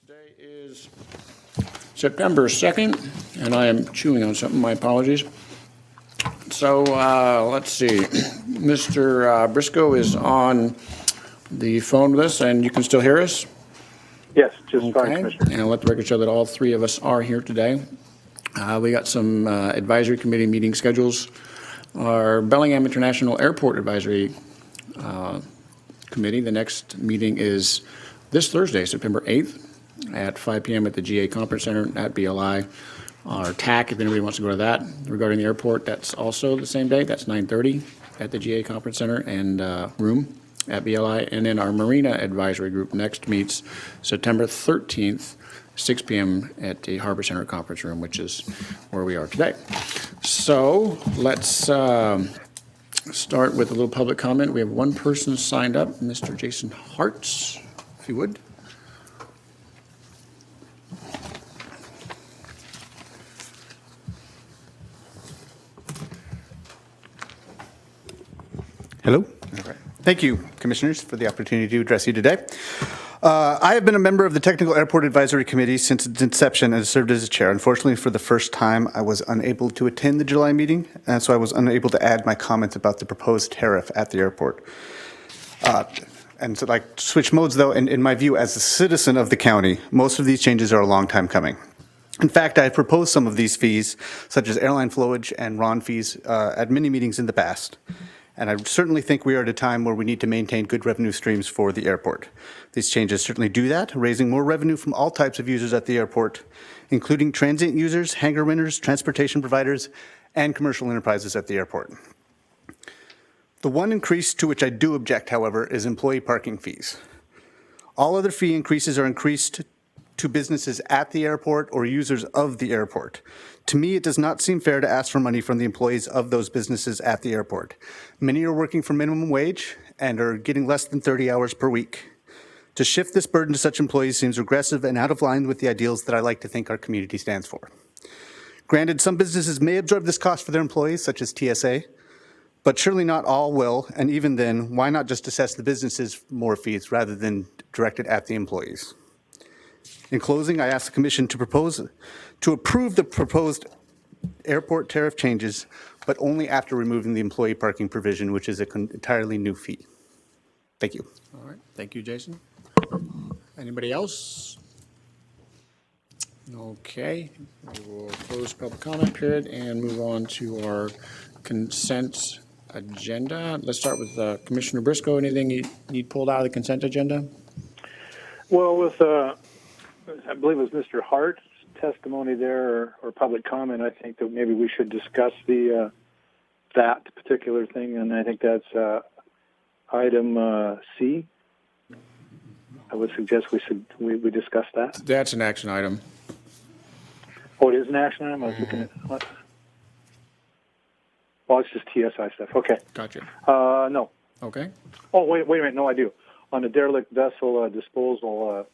Today is September 2nd, and I am chewing on something. My apologies. So let's see. Mr. Briscoe is on the phone with us, and you can still hear us? Yes, just fine, Okay. Commissioner. And let the record show that all three of us are here today. We got some advisory committee meeting schedules. Our Bellingham International Airport Advisory Committee, the next meeting is this Thursday, September 8th at 5 p.m. at the GA Conference Center at BLI. Our TAC, if anybody wants to go to that, regarding the airport, that's also the same day. That's 9:30 at the GA Conference Center and room at BLI. And then our Marina Advisory Group next meets September 13th, 6 p.m. at the Harbor Center Conference Room, which is where we are today. So let's start with a little public comment. We have one person signed up, Mr. Jason Hartz, if you would. Hello. Thank you, Commissioners, for the opportunity to address you today. I have been a member of the Technical Airport Advisory Committee since its inception and served as its chair. Unfortunately, for the first time, I was unable to attend the July meeting, and so I was unable to add my comments about the proposed tariff at the airport. And so, like, switch modes, though, and in my view, as a citizen of the county, most of these changes are a long time coming. In fact, I have proposed some of these fees, such as airline flowage and RON fees, at many meetings in the past. And I certainly think we are at a time where we need to maintain good revenue streams for the airport. These changes certainly do that, raising more revenue from all types of users at the airport, including transient users, hangar renters, transportation providers, and commercial enterprises at the airport. The one increase to which I do object, however, is employee parking fees. All other fee increases are increased to businesses at the airport or users of the airport. To me, it does not seem fair to ask for money from the employees of those businesses at the airport. Many are working for minimum wage and are getting less than 30 hours per week. To shift this burden to such employees seems regressive and out of line with the ideals that I like to think our community stands for. Granted, some businesses may absorb this cost for their employees, such as TSA, but surely not all will, and even then, why not just assess the businesses more fees rather than direct it at the employees? In closing, I ask the Commission to approve the proposed airport tariff changes, but only after removing the employee parking provision, which is an entirely new fee. Thank you. All right, thank you, Jason. Anybody else? Okay, we will close public comment period and move on to our consent agenda. Let's start with Commissioner Briscoe. Anything you need pulled out of the consent agenda? Well, with, I believe it was Mr. Hart's testimony there or public comment, I think that maybe we should discuss that particular thing, and I think that's item C. I would suggest we discuss that. That's an action item. Oh, it is an action item? I was looking at what? Well, it's just TSI stuff. Okay. Gotcha. No. Okay. Oh, wait a minute. No, I do. On the derelict vessel disposal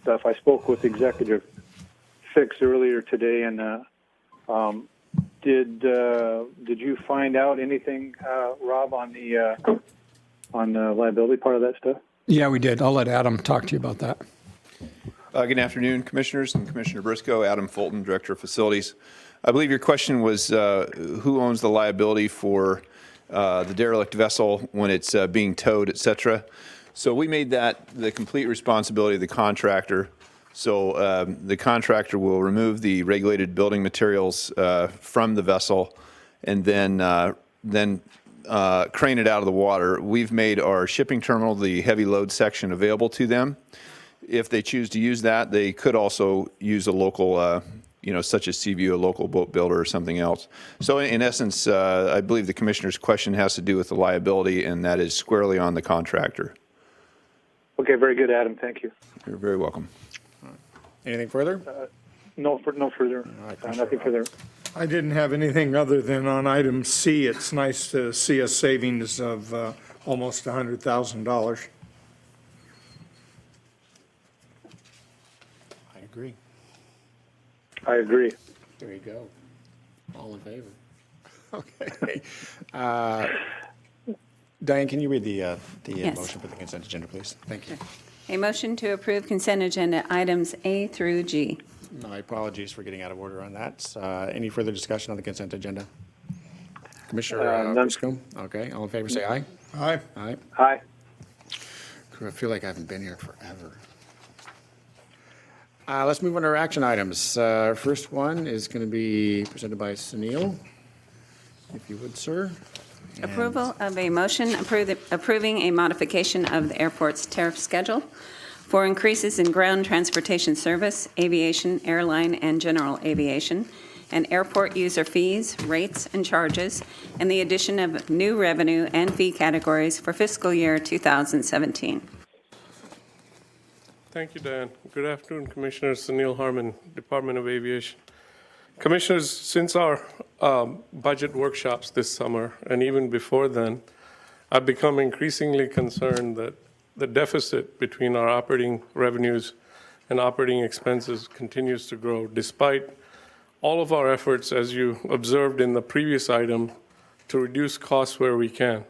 stuff, I spoke with Executive Fix earlier today, and did you find out anything, Rob, on the liability part of that stuff? Yeah, we did. I'll let Adam talk to you about that. Good afternoon, Commissioners and Commissioner Briscoe. Adam Fulton, Director of Facilities. I believe your question was who owns the liability for the derelict vessel when it's being towed, et cetera. So we made that the complete responsibility of the contractor. So the contractor will remove the regulated building materials from the vessel and then crane it out of the water. We've made our shipping terminal, the heavy load section, available to them. If they choose to use that, they could also use a local, such as Seaview, a local boat builder or something else. So in essence, I believe the Commissioner's question has to do with the liability, and that is squarely on the contractor. Okay, very good, Adam. Thank you. You're very welcome. Anything further? No further. Nothing further. I didn't have anything other than on item C. It's nice to see a savings of almost $100,000. I agree. I agree. There you go. All in favor. Okay. Diane, can you read the Yes. motion for the consent agenda, please? Thank you. A motion to approve consent agenda items A through G. My apologies for getting out of order on that. Any further discussion on the consent agenda? Commissioner None. Briscoe? Okay, all in favor, say aye. Aye. Aye. Aye. I feel like I haven't been here forever. Let's move on to our action items. Our first one is going to be presented by Sunil, if you would, sir. And- Approval of a motion approving a modification of the airport's tariff schedule for increases in ground transportation service, aviation, airline, and general aviation, and airport user fees, rates, and charges, and the addition of new revenue and fee categories for fiscal year 2017. Thank you, Dan. Good afternoon, Commissioners. Sunil Harman, Department of Aviation. Commissioners, since our budget workshops this summer, and even before then, I've become increasingly concerned that the deficit between our operating revenues and operating expenses continues to grow, despite all of our efforts, as you observed in the previous item, to reduce costs where we can.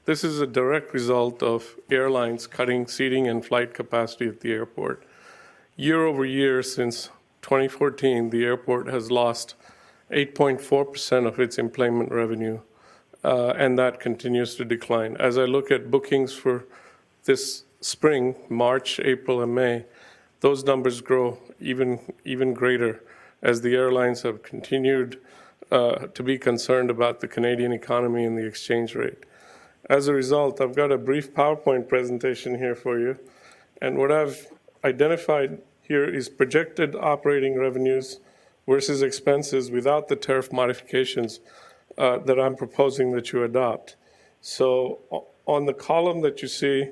This is a direct result of airlines cutting seating and flight capacity at the airport. Year over year, since 2014, the airport has lost 8.4% of its employment revenue, and that continues to decline. As I look at bookings for this spring, March, April, and May, those numbers grow even greater as the airlines have continued to be concerned about the Canadian economy and the exchange rate. As a result, I've got a brief PowerPoint presentation here for you, and what I've identified here is projected operating revenues versus expenses without the tariff modifications that I'm proposing that you adopt. So on the column that you see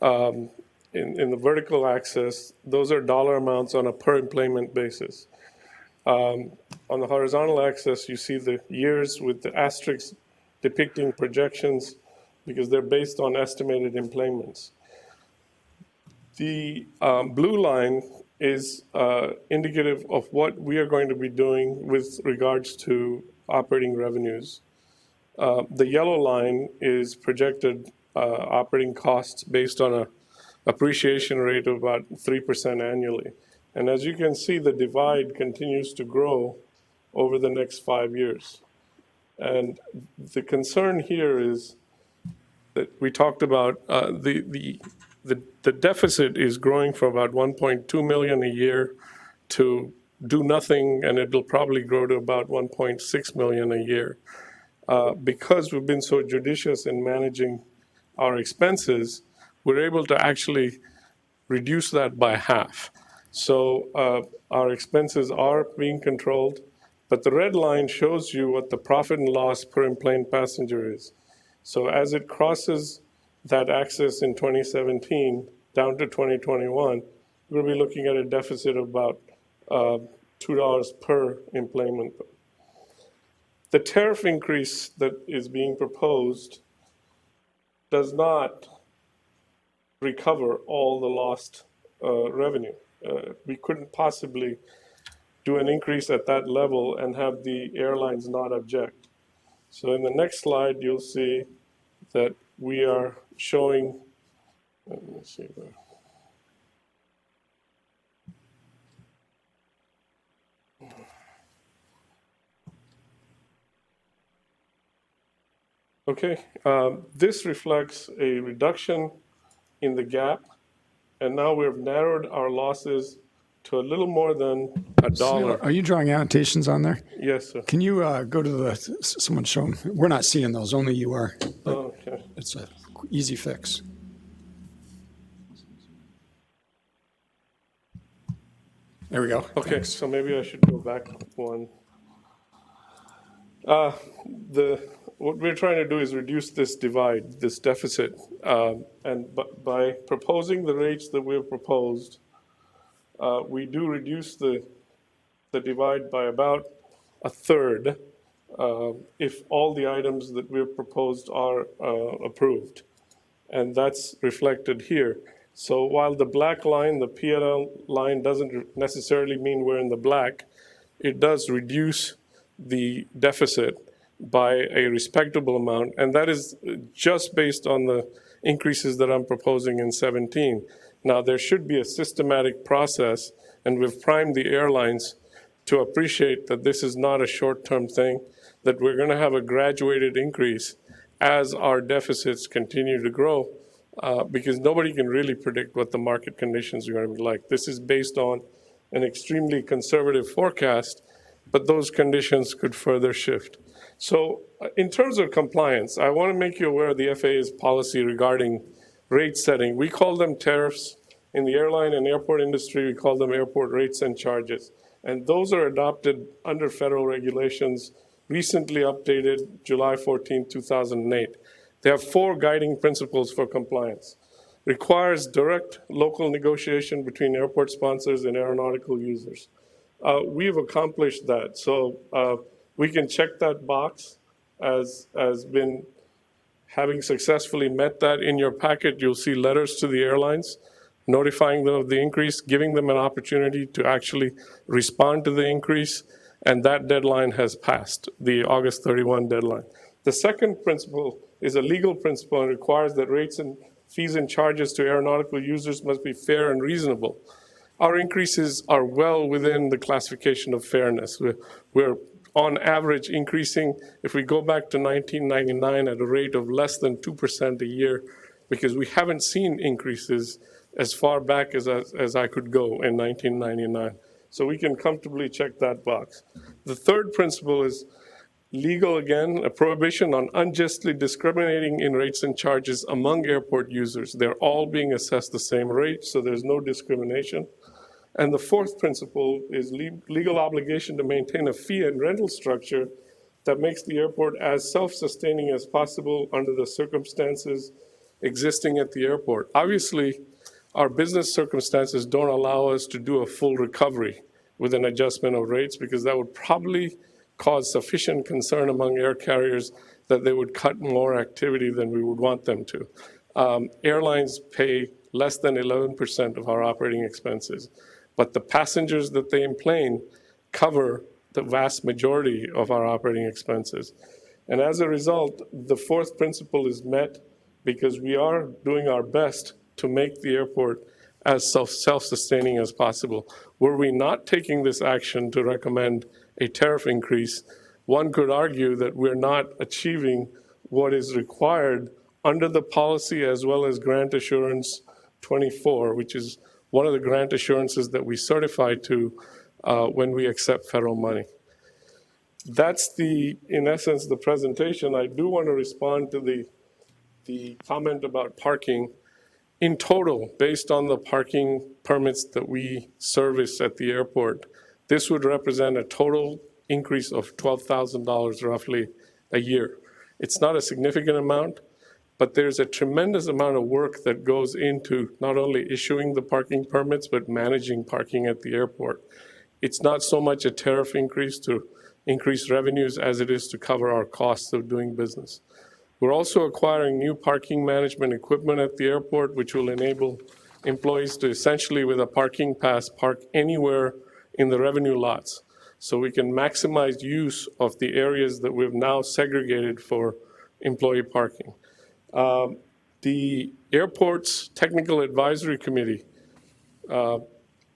in the vertical axis, those are dollar amounts on a per employment basis. On the horizontal axis, you see the years with the asterisks depicting projections because they're based on estimated employments. The blue line is indicative of what we are going to be doing with regards to operating revenues. The yellow line is projected operating costs based on an appreciation rate of about 3% annually. And as you can see, the divide continues to grow over the next 5 years. And the concern here is that we talked about the deficit is growing from about 1.2 million a year to do nothing, and it'll probably grow to about 1.6 million a year. Because we've been so judicious in managing our expenses, we're able to actually reduce that by half. So our expenses are being controlled, but the red line shows you what the profit and loss per enplaned passenger is. So as it crosses that axis in 2017 down to 2021, we'll be looking at a deficit of about $2 per employment. The tariff increase that is being proposed does not recover all the lost revenue. We couldn't possibly do an increase at that level and have the airlines not object. So in the next slide, you'll see that we are showing, let me see there. Okay, this reflects a reduction in the gap, and now we've narrowed our losses to a little more than $1. Are you drawing annotations on there? Yes, sir. Can you go to someone show them? We're not seeing those, only you are. Oh, okay. It's an easy fix. There we go. Okay, Thanks. so maybe I should go back one. What we're trying to do is reduce this divide, this deficit, and by proposing the rates that we've proposed, we do reduce the divide by about a third if all the items that we've proposed are approved. And that's reflected here. So while the black line, the P&L line, doesn't necessarily mean we're in the black, it does reduce the deficit by a respectable amount. And that is just based on the increases that I'm proposing in 17. Now, there should be a systematic process, and we've primed the airlines to appreciate that this is not a short-term thing, that we're going to have a graduated increase as our deficits continue to grow, because nobody can really predict what the market conditions are going to be like. This is based on an extremely conservative forecast, but those conditions could further shift. So in terms of compliance, I want to make you aware of the FAA's policy regarding rate setting. We call them tariffs. In the airline and airport industry, we call them airport rates and charges. And those are adopted under federal regulations, recently updated July 14, 2008. They have 4 guiding principles for compliance. Requires direct local negotiation between airport sponsors and aeronautical users. We've accomplished that. So we can check that box as been having successfully met that. In your packet, you'll see letters to the airlines notifying them of the increase, giving them an opportunity to actually respond to the increase, and that deadline has passed, the August 31 deadline. The second principle is a legal principle and requires that rates and fees and charges to aeronautical users must be fair and reasonable. Our increases are well within the classification of fairness. We're on average increasing, if we go back to 1999, at a rate of less than 2% a year, because we haven't seen increases as far back as I could go in 1999. So we can comfortably check that box. The third principle is legal, again, a prohibition on unjustly discriminating in rates and charges among airport users. They're all being assessed the same rate, so there's no discrimination. And the fourth principle is legal obligation to maintain a fee and rental structure that makes the airport as self-sustaining as possible under the circumstances existing at the airport. Obviously, our business circumstances don't allow us to do a full recovery with an adjustment of rates, because that would probably cause sufficient concern among air carriers that they would cut more activity than we would want them to. Airlines pay less than 11% of our operating expenses, but the passengers that they enplane cover the vast majority of our operating expenses. And as a result, the fourth principle is met because we are doing our best to make the airport as self-sustaining as possible. Were we not taking this action to recommend a tariff increase, one could argue that we're not achieving what is required under the policy as well as Grant Assurance 24, which is one of the grant assurances that we certify to when we accept federal money. That's in essence, the presentation. I do want to respond to the comment about parking. In total, based on the parking permits that we service at the airport, this would represent a total increase of $12,000 roughly a year. It's not a significant amount, but there's a tremendous amount of work that goes into not only issuing the parking permits, but managing parking at the airport. It's not so much a tariff increase to increase revenues as it is to cover our costs of doing business. We're also acquiring new parking management equipment at the airport, which will enable employees to essentially, with a parking pass, park anywhere in the revenue lots. So we can maximize use of the areas that we've now segregated for employee parking. The airport's technical advisory committee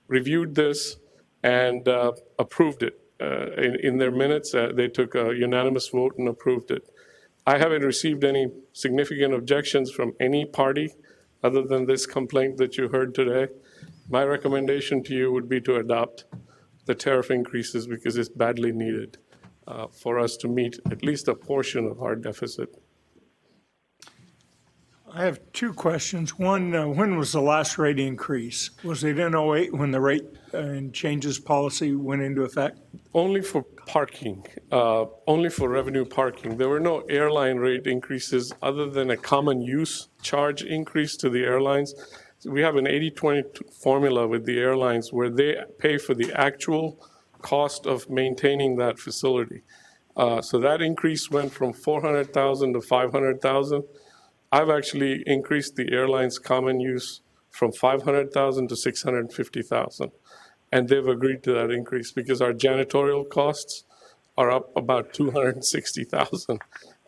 reviewed this and approved it. In their minutes, they took a unanimous vote and approved it. I haven't received any significant objections from any party other than this complaint that you heard today. My recommendation to you would be to adopt the tariff increases because it's badly needed for us to meet at least a portion of our deficit. I have 2 questions. One, when was the last rate increase? Was it in 08 when the rate and changes policy went into effect? Only for parking, only for revenue parking. There were no airline rate increases other than a common use charge increase to the airlines. We have an 80-20 formula with the airlines where they pay for the actual cost of maintaining that facility. So that increase went from $400,000 to $500,000. I've actually increased the airline's common use from $500,000 to $650,000. And they've agreed to that increase because our janitorial costs are up about $260,000.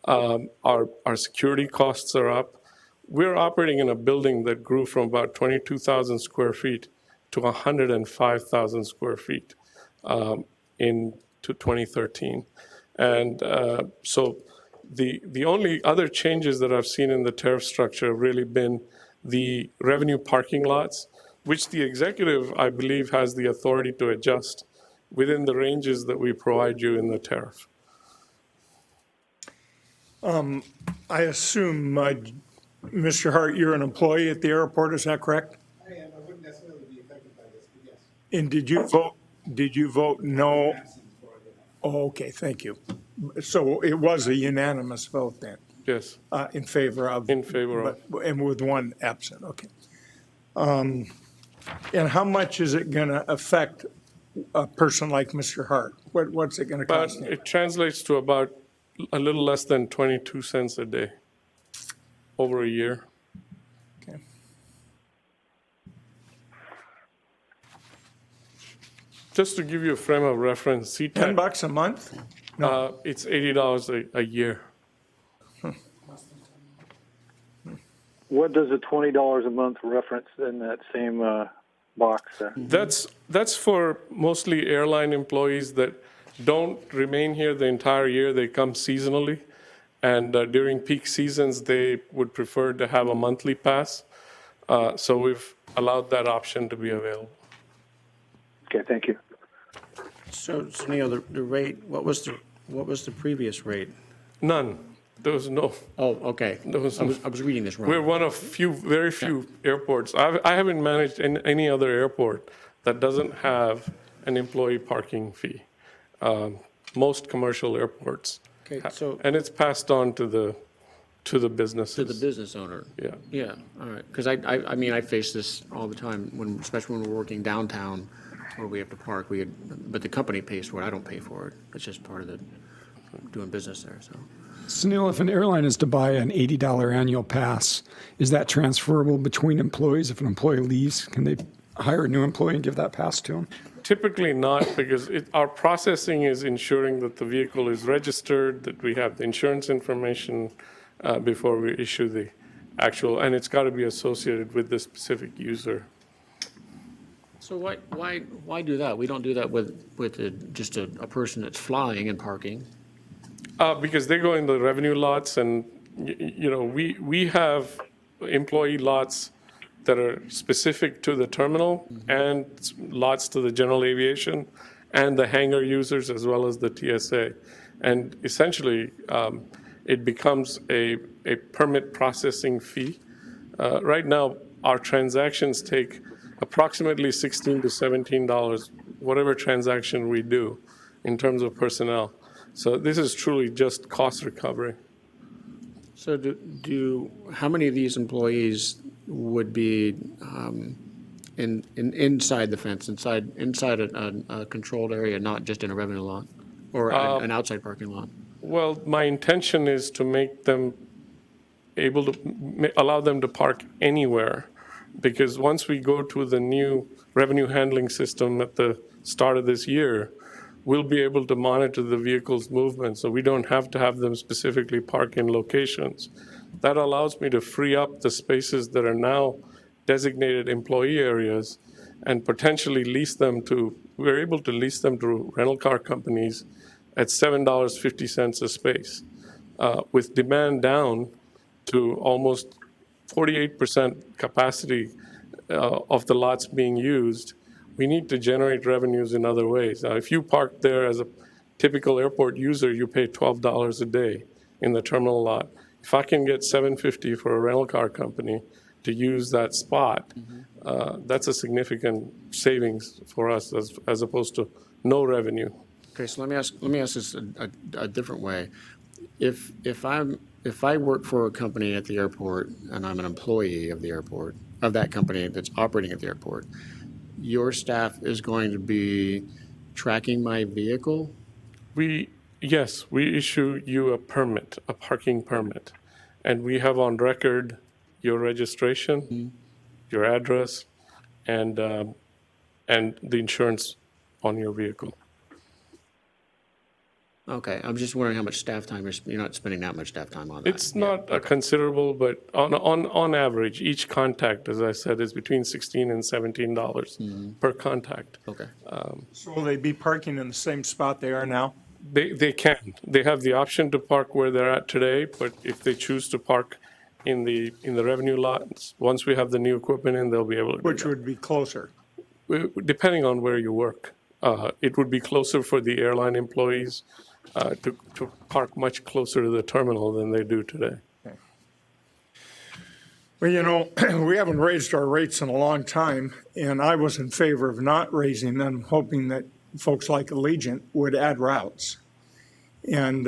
Our security costs are up. we're operating in a building that grew from about 22,000 square feet to 105,000 square feet in 2013. And so the only other changes that I've seen in the tariff structure have really been the revenue parking lots, which the executive, I believe, has the authority to adjust within the ranges that we provide you in the tariff. I assume, Mr. Hart, you're an employee at the airport, is that correct? I am. I wouldn't necessarily be affected by this, but yes. And did you vote no? Oh, okay, thank you. So it was a unanimous vote then, Yes, in favor of? in favor of. And with one absent, okay. And how much is it going to affect a person like Mr. Hart? What's it going to But cost him? it translates to about a little less than 22 cents a day over a year. Okay. Just to give you a frame of reference, SeaTac, $10 a month? No. it's $80 a year. What does the $20 a month reference in that same box there? That's for mostly airline employees that don't remain here the entire year. They come seasonally, and during peak seasons, they would prefer to have a monthly pass. So we've allowed that option to be available. Okay, thank you. So Neil, the rate, what was the previous rate? None. There was no. Oh, okay. There was I was reading this wrong. We're one of very few airports. I haven't managed any other airport that doesn't have an employee parking fee. Most commercial airports. Okay, so And it's passed on to the businesses. to the business owner. Yeah. Yeah, all right. Because I mean, I face this all the time, especially when we're working downtown where we have to park. But the company pays for it. I don't pay for it. It's just part of the doing business there, so. Sunil, if an airline is to buy an $80 annual pass, is that transferable between employees? If an employee leaves, can they hire a new employee and give that pass to them? Typically not, because our processing is ensuring that the vehicle is registered, that we have the insurance information before we issue the actual, and it's got to be associated with the specific user. So why do that? We don't do that with just a person that's flying and parking. Because they go in the revenue lots, and we have employee lots that are specific to the terminal and lots to the general aviation and the hangar users as well as the TSA. And essentially, it becomes a permit processing fee. Right now, our transactions take approximately $16 to $17, whatever transaction we do in terms of personnel. So this is truly just cost recovery. So how many of these employees would be inside the fence, inside a controlled area, not just in a revenue lot or an outside parking lot? Well, my intention is to make them able to allow them to park anywhere, because once we go to the new revenue handling system at the start of this year, we'll be able to monitor the vehicle's movement, so we don't have to have them specifically park in locations. That allows me to free up the spaces that are now designated employee areas and potentially we're able to lease them to rental car companies at $7.50 a space. With demand down to almost 48% capacity of the lots being used, we need to generate revenues in other ways. Now, if you park there as a typical airport user, you pay $12 a day in the terminal lot. If I can get $7.50 for a rental car company to use that spot, that's a significant savings for us as opposed to no revenue. Okay, so let me ask this a different way. If I work for a company at the airport and I'm an employee of the airport, of that company that's operating at the airport, your staff is going to be tracking my vehicle? Yes, we issue you a permit, a parking permit, and we have on record your registration, your address, and the insurance on your vehicle. Okay, I'm just wondering how much staff time you're not spending that much staff time on that. It's not considerable, but on average, each contact, as I said, is between $16 and $17 per contact. Okay. So will they be parking in the same spot they are now? They can. They have the option to park where they're at today, but if they choose to park in the revenue lots, once we have the new equipment in, they'll be able to do Which that. would be closer? Depending on where you work. It would be closer for the airline employees to park much closer to the terminal than they do today. Well, you know, we haven't raised our rates in a long time, and I was in favor of not raising them, hoping that folks like Allegiant would add routes and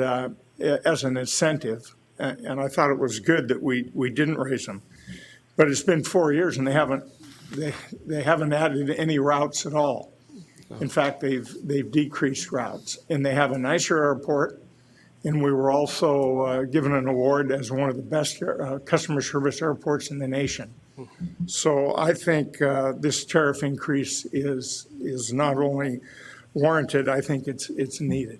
as an incentive. And I thought it was good that we didn't raise them. But it's been 4 years and they haven't added any routes at all. In fact, they've decreased routes, and they have a nicer airport. And we were also given an award as one of the best customer service airports in the nation. So I think this tariff increase is not only warranted, I think it's needed.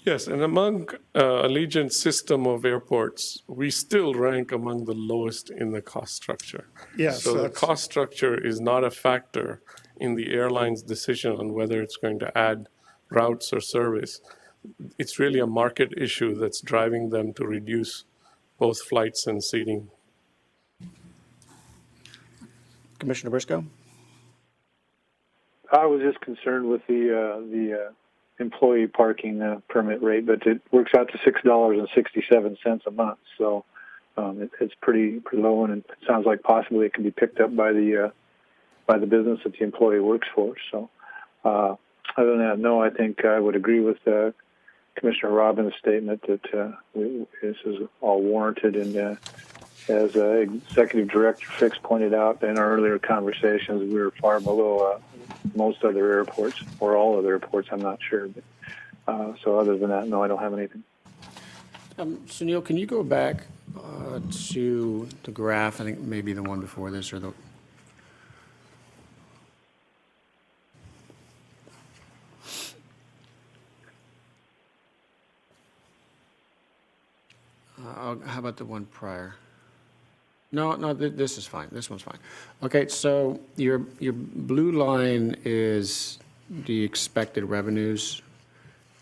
Yes, and among Allegiant's system of airports, we still rank among the lowest in the cost structure. Yes, So the that's- cost structure is not a factor in the airline's decision on whether it's going to add routes or service. It's really a market issue that's driving them to reduce both flights and seating. Commissioner Briscoe? I was just concerned with the employee parking permit rate, but it works out to $6.67 a month. So it's pretty low, and it sounds like possibly it can be picked up by the business that the employee works for. So other than that, no, I think I would agree with Commissioner Robbins' statement that this is all warranted, and as Executive Director Fix pointed out in our earlier conversations, we were far below most other airports, or all other airports, I'm not sure. But, so other than that, no, I don't have anything. Sunil, can you go back to the graph? I think maybe the one before this or the. How about the one prior? No, this is fine. This one's fine. Okay, so your blue line is the expected revenues,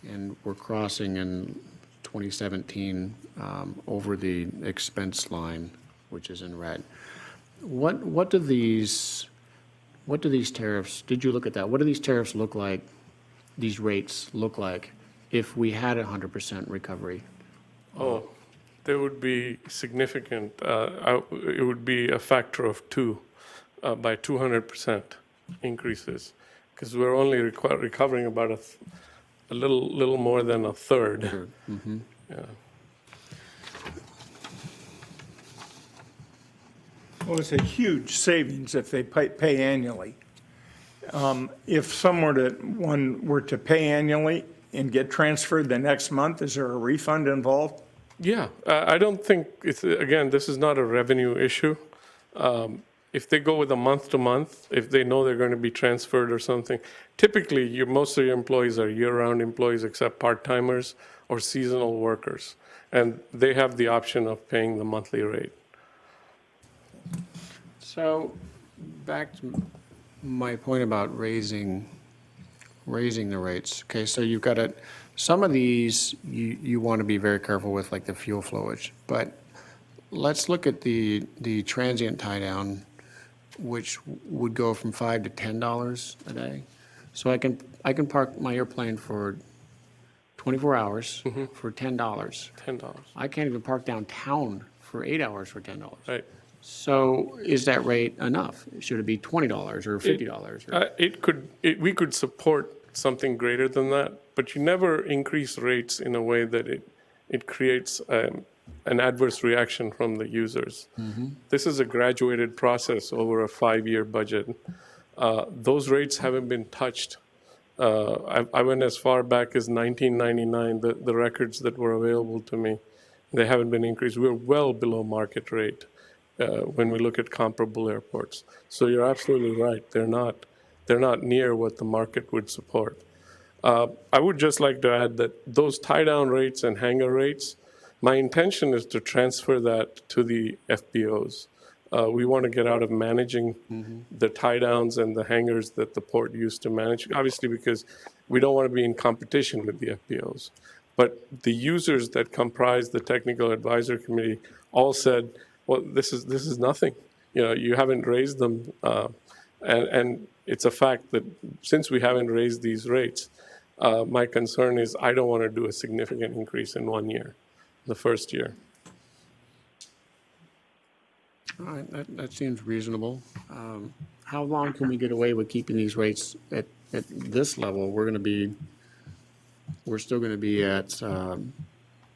and we're crossing in 2017 over the expense line, which is in red. What do these tariffs? Did you look at that? What do these tariffs look like? These rates look like if we had 100% recovery? Oh, they would be significant. It would be a factor of 2 by 200% increases, because we're only recovering about a little more than a third. Mm-hmm. Yeah. Well, it's a huge savings if they pay annually. If someone were to pay annually and get transferred the next month, is there a refund involved? Yeah, I don't think again, this is not a revenue issue. If they go with a month to month, if they know they're going to be transferred or something, typically most of your employees are year-round employees except part-timers or seasonal workers, and they have the option of paying the monthly rate. So back to my point about raising the rates. Okay, so you've got some of these you want to be very careful with, like the fuel flowage. But let's look at the transient tie down, which would go from $5 to $10 a day. So I can park my airplane for 24 hours for $10. $10. I can't even park downtown for 8 hours for $10. Right. So is that rate enough? Should it be $20 or $50? We could support something greater than that, but you never increase rates in a way that it creates an adverse reaction from the users. This is a graduated process over a 5-year budget. Those rates haven't been touched. I went as far back as 1999, the records that were available to me, they haven't been increased. We're well below market rate when we look at comparable airports. So you're absolutely right. They're not near what the market would support. I would just like to add that those tie-down rates and hangar rates, my intention is to transfer that to the FBOs. We want to get out of managing the tie-downs and the hangars that the port used to manage, obviously because we don't want to be in competition with the FBOs. But the users that comprise the Technical Advisory Committee all said, well, this is nothing. You haven't raised them. And it's a fact that since we haven't raised these rates, my concern is I don't want to do a significant increase in 1 year, the first year. All right, that seems reasonable. How long can we get away with keeping these rates at this level? We're still going to be at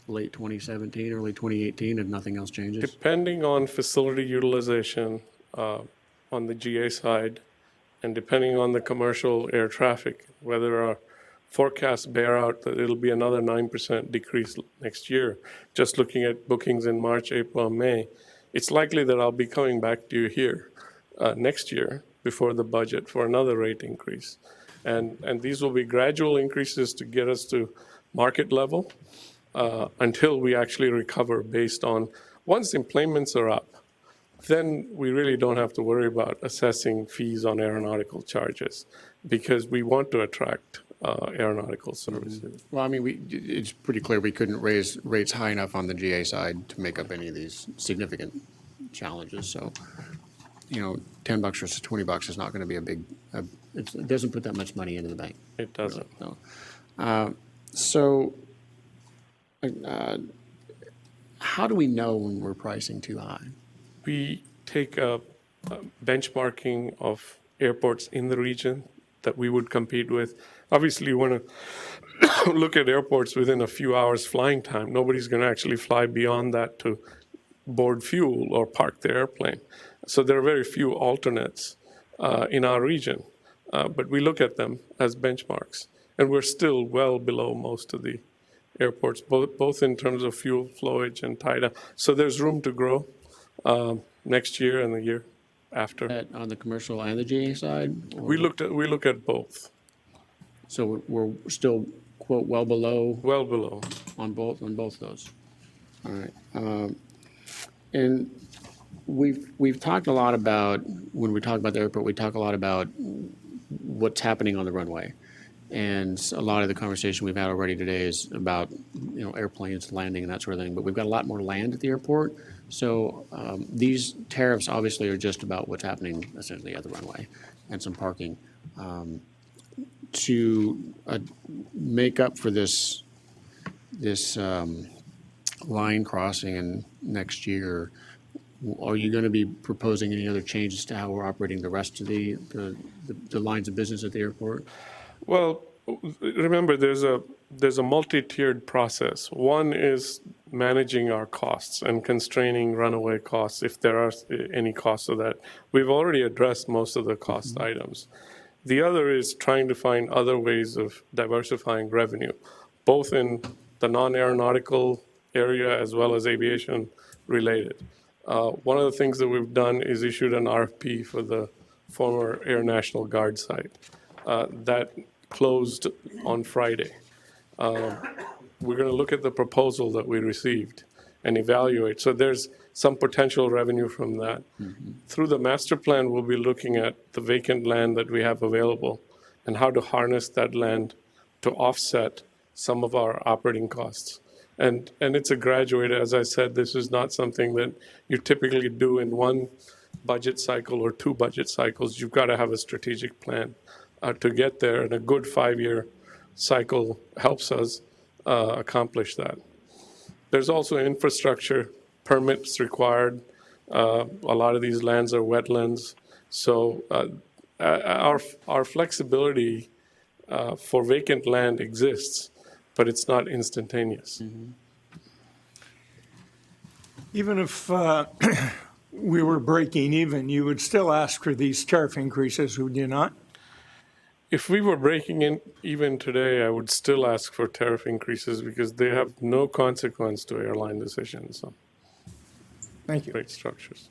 late 2017, early 2018 if nothing else changes? Depending on facility utilization on the GA side, and depending on the commercial air traffic, whether our forecasts bear out that it'll be another 9% decrease next year, just looking at bookings in March, April, and May, it's likely that I'll be coming back to you here next year before the budget for another rate increase. And these will be gradual increases to get us to market level until we actually recover based on, once employments are up, then we really don't have to worry about assessing fees on aeronautical charges because we want to attract aeronautical services. Well, I mean, it's pretty clear we couldn't raise rates high enough on the GA side to make up any of these significant challenges. So, $10 versus $20 is not going to be a big, it doesn't put that much money into the bank. It doesn't. Really, so. How do we know when we're pricing too high? We take a benchmarking of airports in the region that we would compete with. Obviously, you want to look at airports within a few hours flying time. Nobody's going to actually fly beyond that to board fuel or park the airplane. So there are very few alternates in our region, but we look at them as benchmarks. And we're still well below most of the airports, both in terms of fuel flowage and tie-down. So there's room to grow next year and the year after. On the commercial and the GA side? We look at both. So we're still, quote, well below? Well below. On both those. All right. And we've talked a lot about, when we talk about the airport, we talk a lot about what's happening on the runway. And a lot of the conversation we've had already today is about, airplanes landing and that sort of thing. But we've got a lot more land at the airport. So these tariffs obviously are just about what's happening essentially at the runway and some parking. To make up for this line crossing in next year, are you going to be proposing any other changes to how we're operating the rest of the lines of business at the airport? Well, remember, there's a multi-tiered process. One is managing our costs and constraining runaway costs if there are any costs of that. We've already addressed most of the cost items. The other is trying to find other ways of diversifying revenue, both in the non-aeronautical area as well as aviation related. One of the things that we've done is issued an RFP for the former Air National Guard site. That closed on Friday. We're going to look at the proposal that we received and evaluate. So there's some potential revenue from that. Mm-hmm. Through the master plan, we'll be looking at the vacant land that we have available and how to harness that land to offset some of our operating costs. And it's a graduate, as I said, this is not something that you typically do in one budget cycle or two budget cycles. You've got to have a strategic plan to get there, and a good 5-year cycle helps us accomplish that. There's also infrastructure permits required. A lot of these lands are wetlands, so our flexibility for vacant land exists, but it's not instantaneous. Mm-hmm. Even if we were breaking even, you would still ask for these tariff increases, would you not? If we were breaking in even today, I would still ask for tariff increases because they have no consequence to airline decisions on Thank you. rate structures.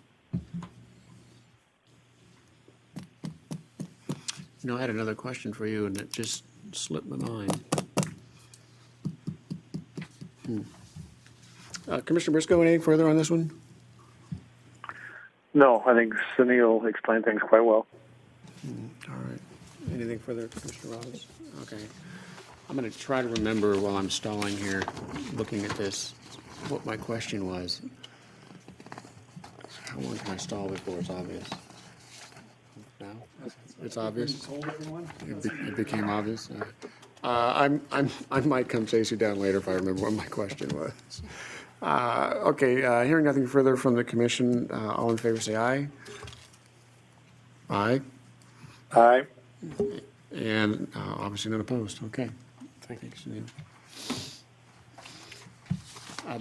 I had another question for you, and it just slipped my mind. Commissioner Briscoe, anything further on this one? No, I think Sunil explained things quite well. All right. Anything further, Commissioner Robbins? Okay. I'm going to try to remember while I'm stalling here, looking at this, what my question was. How long can I stall before it's obvious? Now? It's obvious? It became obvious? I might come chase you down later if I remember what my question was. Okay, hearing nothing further from the commission, all in favor say aye. Aye. Aye. And obviously none opposed. Okay. Thank you, Sunil.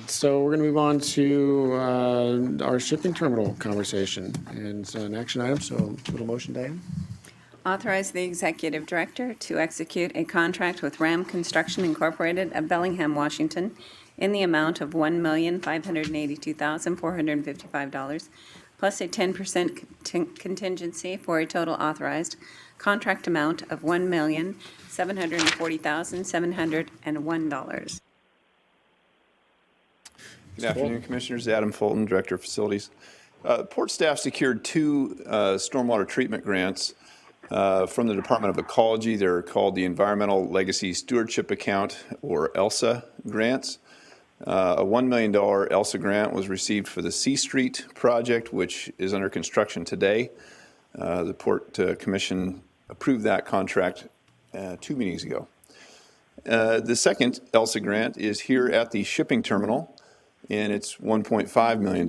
So we're going to move on to our shipping terminal conversation. And it's an action item, so little motion, Diane? Authorize the executive director to execute a contract with Ram Construction Incorporated of Bellingham, Washington, in the amount of $1,582,455, plus a 10% contingency for a total authorized contract amount of $1,740,701. Good afternoon, Commissioners. Adam Fulton, Director of Facilities. Port staff secured two stormwater treatment grants from the Department of Ecology. They're called the Environmental Legacy Stewardship Account, or ELSA grants. A $1 million ELSA grant was received for the C Street project, which is under construction today. The Port Commission approved that contract 2 meetings ago. The second ELSA grant is here at the shipping terminal, and it's $1.5 million.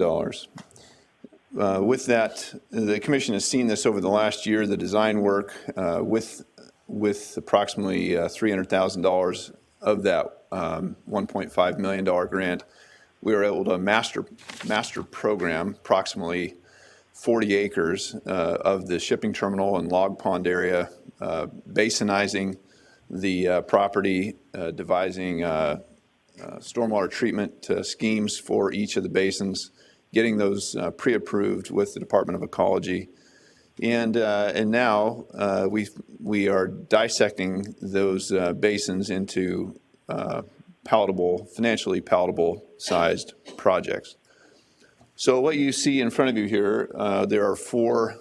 With that, the Commission has seen this over the last year, the design work with approximately $300,000 of that $1.5 million grant. We were able to master program approximately 40 acres of the shipping terminal and log pond area, basinizing the property, devising stormwater treatment schemes for each of the basins, getting those pre-approved with the Department of Ecology. And now we are dissecting those basins into financially palatable sized projects. So what you see in front of you here, there are four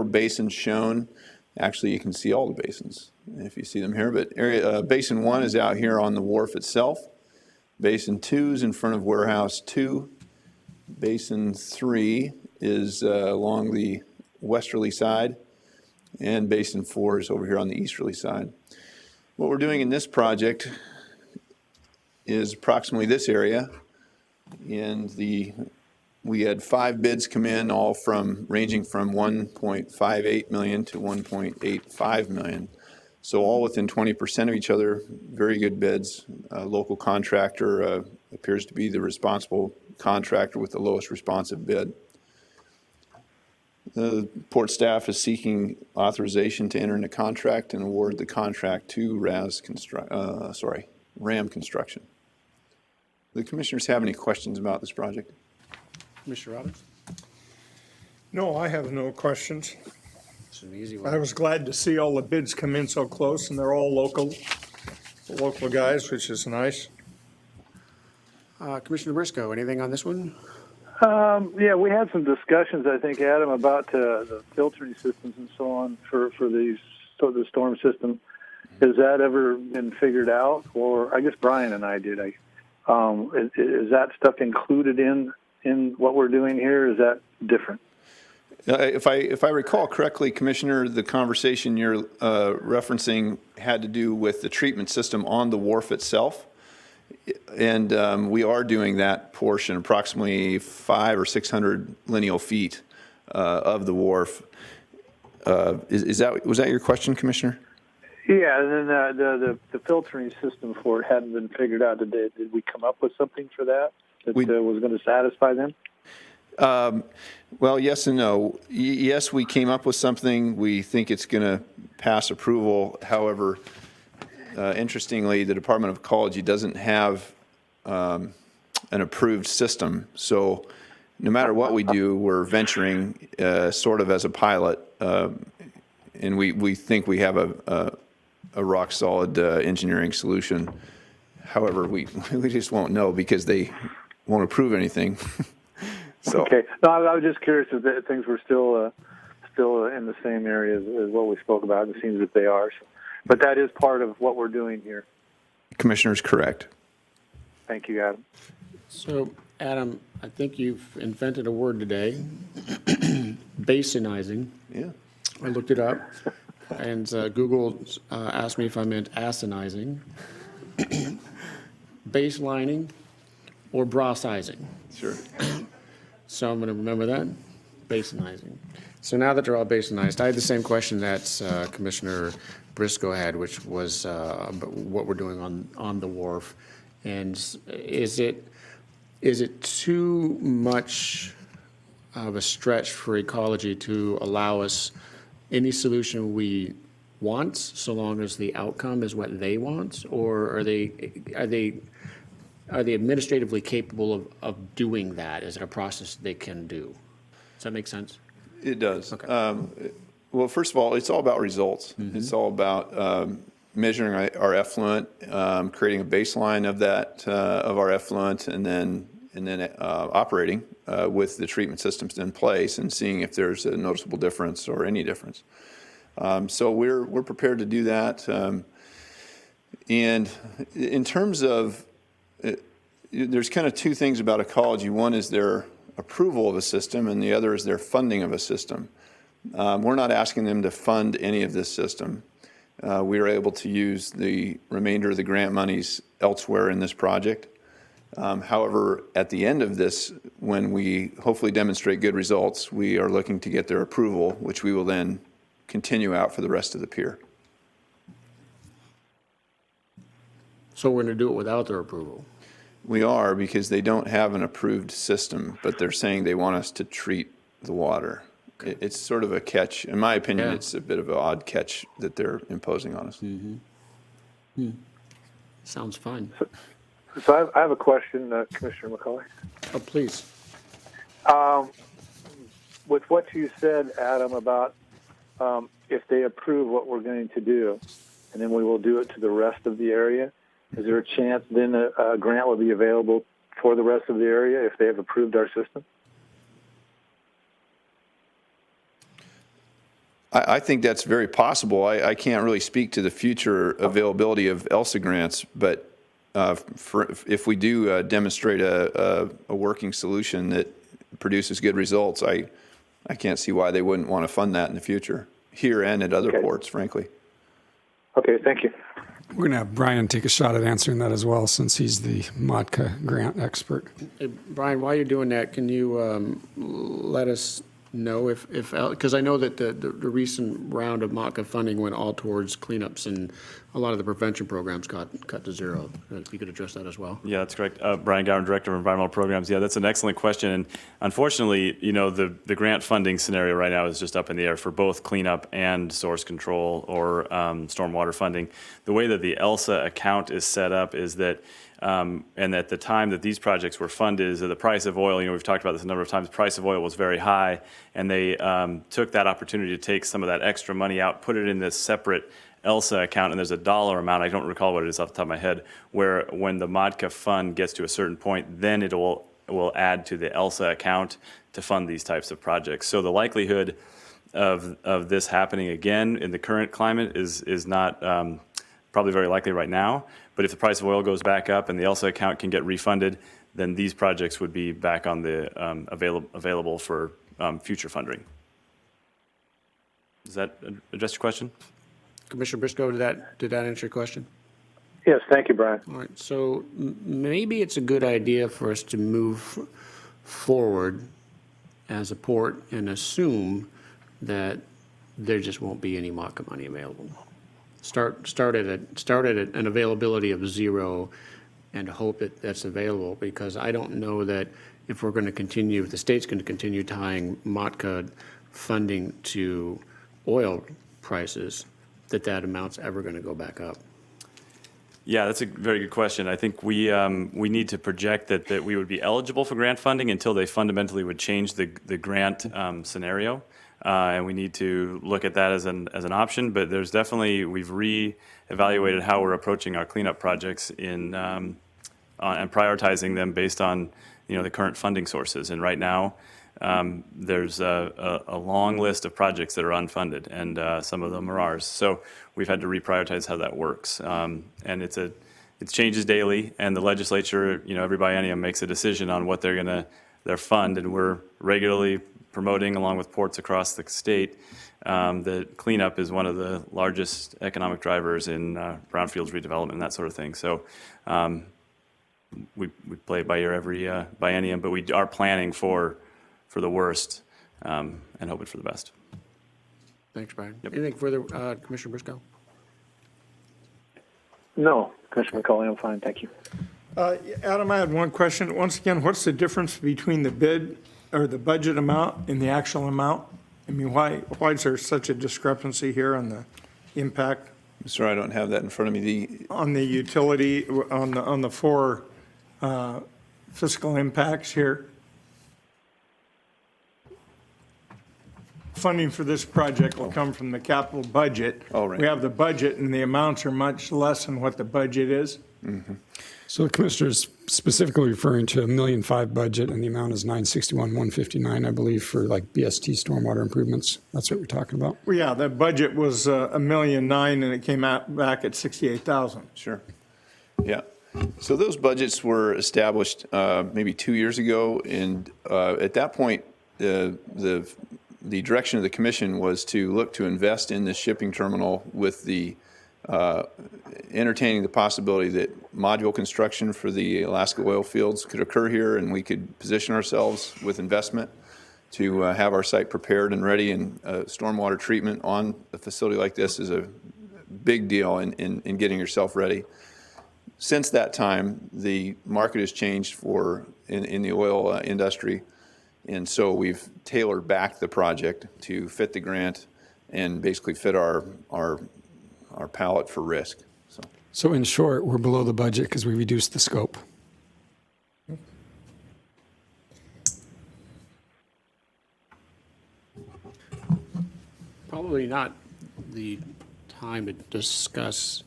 basins shown. Actually, you can see all the basins if you see them here, but Basin 1 is out here on the wharf itself. Basin 2 is in front of Warehouse 2. Basin 3 is along the westerly side, and Basin 4 is over here on the easterly side. What we're doing in this project is approximately this area, and we had 5 bids come in, all ranging from $1.58 million to $1.85 million. So all within 20% of each other, very good bids. Local contractor appears to be the responsible contractor with the lowest responsive bid. The Port staff is seeking authorization to enter into contract and award the contract to Ram Construction. Do the commissioners have any questions about this project? Commissioner Robbins? No, I have no questions. It's an easy I one. was glad to see all the bids come in so close, and they're all local guys, which is nice. Commissioner Briscoe, anything on this one? Yeah, we had some discussions, I think, Adam, about the filtering systems and so on for the storm system. Has that ever been figured out? Or I guess Brian and I did. Is that stuff included in what we're doing here? Is that different? If I recall correctly, Commissioner, the conversation you're referencing had to do with the treatment system on the wharf itself. And we are doing that portion, approximately 500 or 600 lineal feet of the wharf. Was that your question, Commissioner? Yeah, and then the filtering system for it hadn't been figured out. Did we come up with something for that was going to satisfy them? Well, yes and no. Yes, we came up with something. We think it's going to pass approval. However, interestingly, the Department of Ecology doesn't have an approved system. So no matter what we do, we're venturing sort of as a pilot. And we think we have a a rock-solid engineering solution. However, we just won't know because they won't approve anything. So, Okay. No, I was just curious if things were still in the same area as what we spoke about. It seems that they are. So, but that is part of what we're doing here. Commissioner's correct. Thank you, Adam. So, Adam, I think you've invented a word today, basinizing. Yeah. I looked it up, and Google asked me if I meant asinizing, baselining, or bra-sizing. Sure. So I'm going to remember that, basinizing. So now that they're all basinized, I had the same question that Commissioner Briscoe had, which was what we're doing on the wharf. And is it too much of a stretch for ecology to allow us any solution we want, so long as the outcome is what they want? Or are they administratively capable of doing that? Is it a process they can do? Does that make sense? It does. Okay. Well, first of all, it's all about results. It's all about measuring our effluent, creating a baseline of that of our effluent, and then operating with the treatment systems in place and seeing if there's a noticeable difference or any difference. So we're prepared to do that. And in terms of there's kind of two things about ecology. One is their approval of a system, and the other is their funding of a system. We're not asking them to fund any of this system. We are able to use the remainder of the grant monies elsewhere in this project. However, at the end of this, when we hopefully demonstrate good results, we are looking to get their approval, which we will then continue out for the rest of the pier. So we're going to do it without their approval? We are, because they don't have an approved system, but they're saying they want us to treat the water. It's sort of a catch. In my opinion, Yeah. It's a bit of an odd catch that they're imposing on us. Sounds fun. So I have a question, Commissioner McCauley. Oh, please. With what you said, Adam, about if they approve what we're going to do, and then we will do it to the rest of the area, is there a chance then a grant will be available for the rest of the area if they have approved our system? I think that's very possible. I can't really speak to the future availability of ELSA grants, but if we do demonstrate a working solution that produces good results, I can't see why they wouldn't want to fund that in the future, here and at other ports, frankly. Okay, thank you. We're going to have Brian take a shot at answering that as well, since he's the MODCA grant expert. Hey, Brian, while you're doing that, can you let us know if because I know that the recent round of MODCA funding went all towards cleanups, and a lot of the prevention programs got cut to zero. If you could address that as well. Yeah, that's correct. Brian Gowan, Director of Environmental Programs. Yeah, that's an excellent question. And unfortunately, the grant funding scenario right now is just up in the air for both cleanup and source control or stormwater funding. The way that the ELSA account is set up is that, and at the time that these projects were funded, is that the price of oil, we've talked about this a number of times, the price of oil was very high, and they took that opportunity to take some of that extra money out, put it in this separate ELSA account, and there's a dollar amount, I don't recall what it is off the top of my head, where when the MODCA fund gets to a certain point, then it will add to the ELSA account to fund these types of projects. So the likelihood of this happening again in the current climate is not probably very likely right now, but if the price of oil goes back up and the ELSA account can get refunded, then these projects would be back on the available for future funding. Does that address your question? Commissioner Briscoe, did that answer your question? Yes, thank you, Brian. All right, so maybe it's a good idea for us to move forward as a port and assume that there just won't be any MODCA money available. Start at an availability of zero and hope that that's available, because I don't know that if we're going to continue, if the state's going to continue tying MODCA funding to oil prices, that amount's ever going to go back up. Yeah, that's a very good question. I think we need to project that we would be eligible for grant funding until they fundamentally would change the grant scenario. and we need to look at that as an option. But there's definitely, we've re-evaluated how we're approaching our cleanup projects and prioritizing them based on the current funding sources. And right now, there's a long list of projects that are unfunded, and some of them are ours. So we've had to reprioritize how that works, and it changes daily. And the legislature, every biennium makes a decision on what their fund, and we're regularly promoting, along with ports across the state, that cleanup is one of the largest economic drivers in brownfields redevelopment and that sort of thing. So we play it by ear every biennium, but we are planning for the worst and hoping for the best. Thanks, Brian. Anything further, Commissioner Briscoe? No, Commissioner McCauley, I'm fine, thank you. Adam, I had one question. Once again, what's the difference between the bid or the budget amount and the actual amount? I mean, why is there such a discrepancy here on the impact? Sorry, I don't have that in front of me. On the utility, on the four fiscal impacts here? Funding for this project will come from the capital budget. Oh, right. We have the budget, and the amounts are much less than what the budget is. So the commissioner's specifically referring to a $1.5 million budget, and the amount is $961,159, I believe, for like BST stormwater improvements. That's what we're talking about. Well, yeah, the budget was $1.9 million, and it came out back at $68,000. Sure. Yeah. So those budgets were established maybe 2 years ago, and at that point, the direction of the commission was to look to invest in this shipping terminal with the entertaining the possibility that module construction for the Alaska oil fields could occur here, and we could position ourselves with investment to have our site prepared and ready. And stormwater treatment on a facility like this is a big deal in getting yourself ready. Since that time, the market has changed in the oil industry, and so we've tailored back the project to fit the grant and basically fit our palette for risk. So in short, we're below the budget because we reduced the scope. Probably not the time to discuss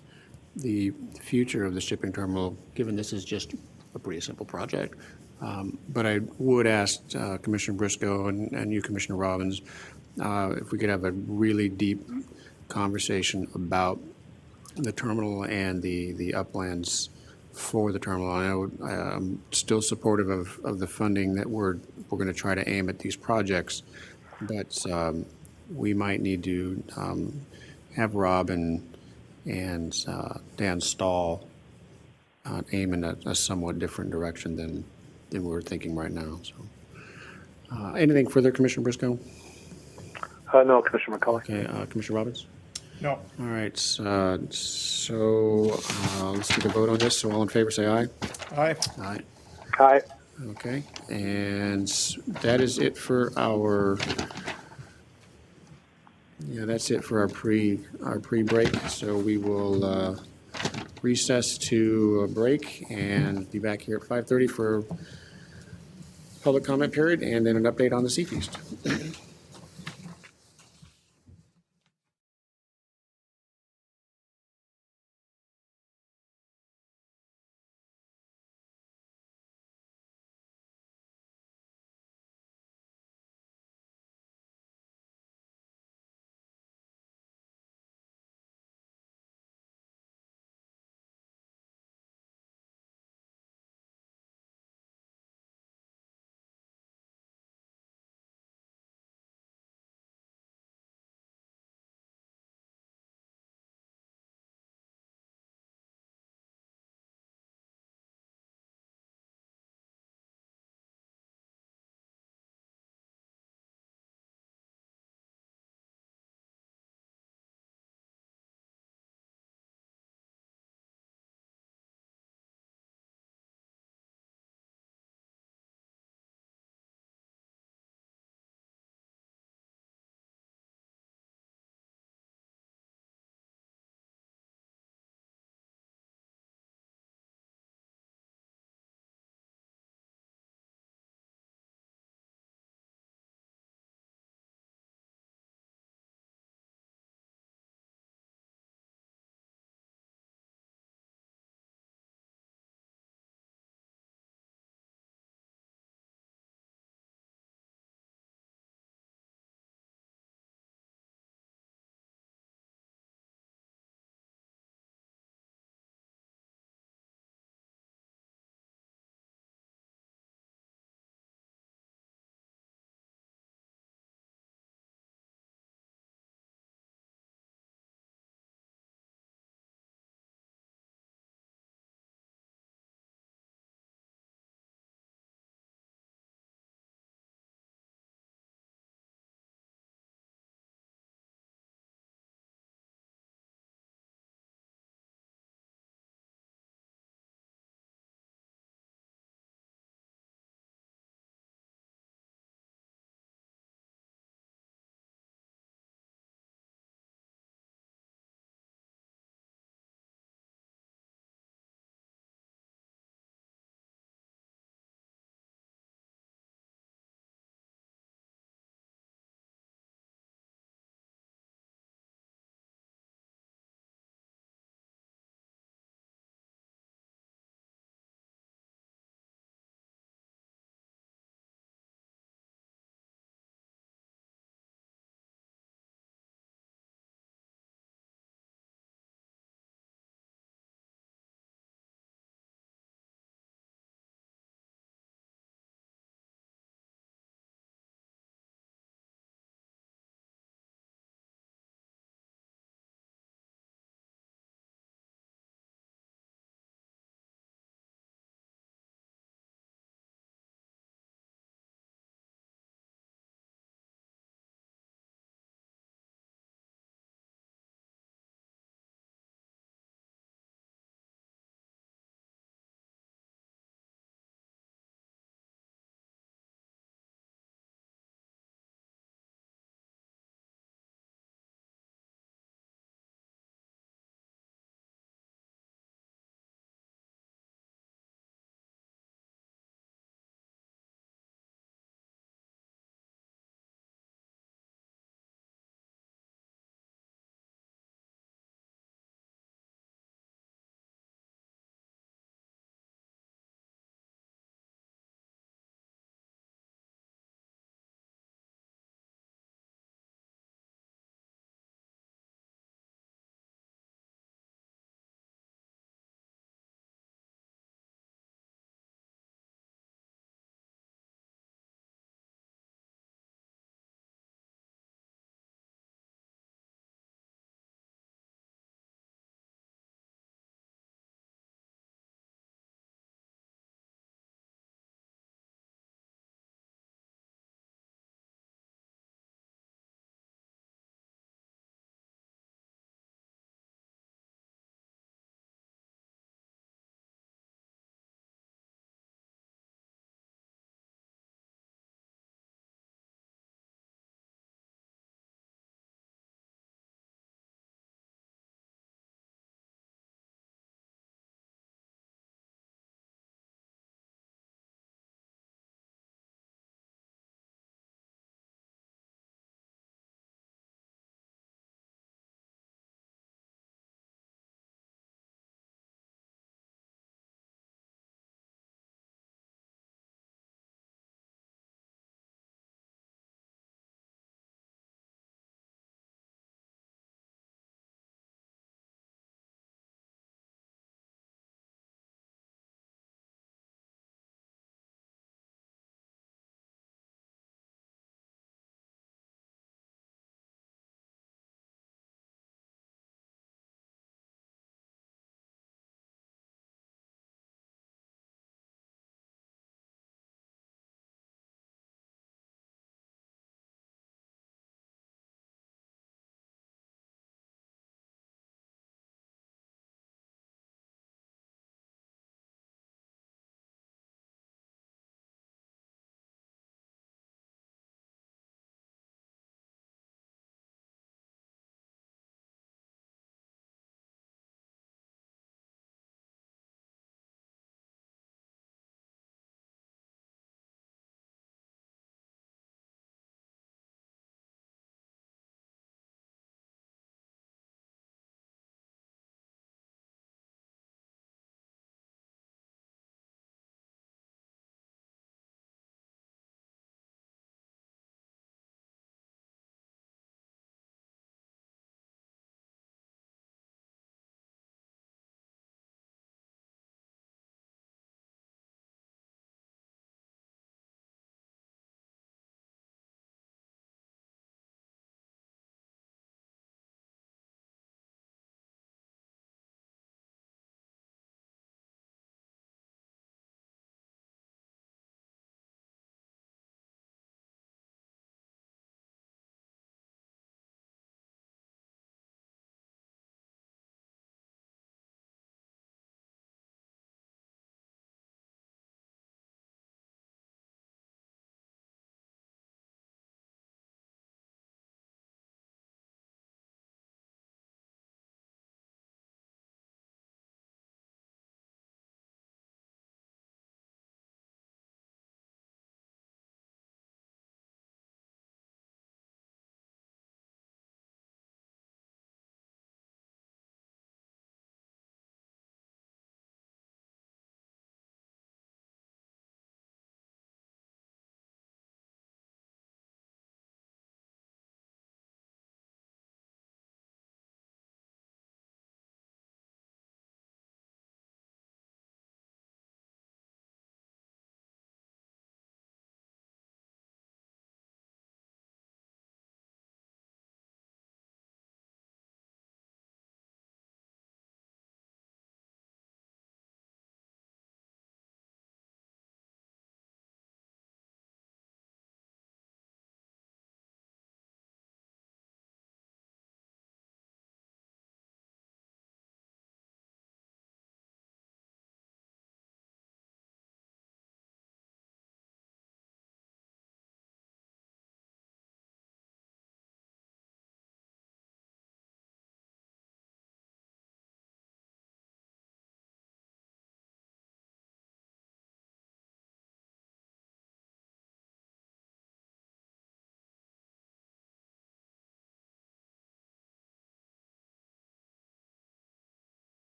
the future of the shipping terminal, given this is just a pretty simple project. But I would ask Commissioner Briscoe and you, Commissioner Robbins, if we could have a really deep conversation about the terminal and the uplands for the terminal. I know I'm still supportive of the funding that we're going to try to aim at these projects, but we might need to have Rob and Dan Stahl aim in a somewhat different direction than we're thinking right now. So, anything further, Commissioner Briscoe? No, Commissioner McCauley. Okay, Commissioner Robbins? No. All right, so let's take a vote on this. So all in favor, say aye. Aye. Aye. Aye. Okay, and that is it for our, that's it for our pre-break. So we will recess to a break and be back here at 5:30 for public comment period and then an update on the Sea Feast.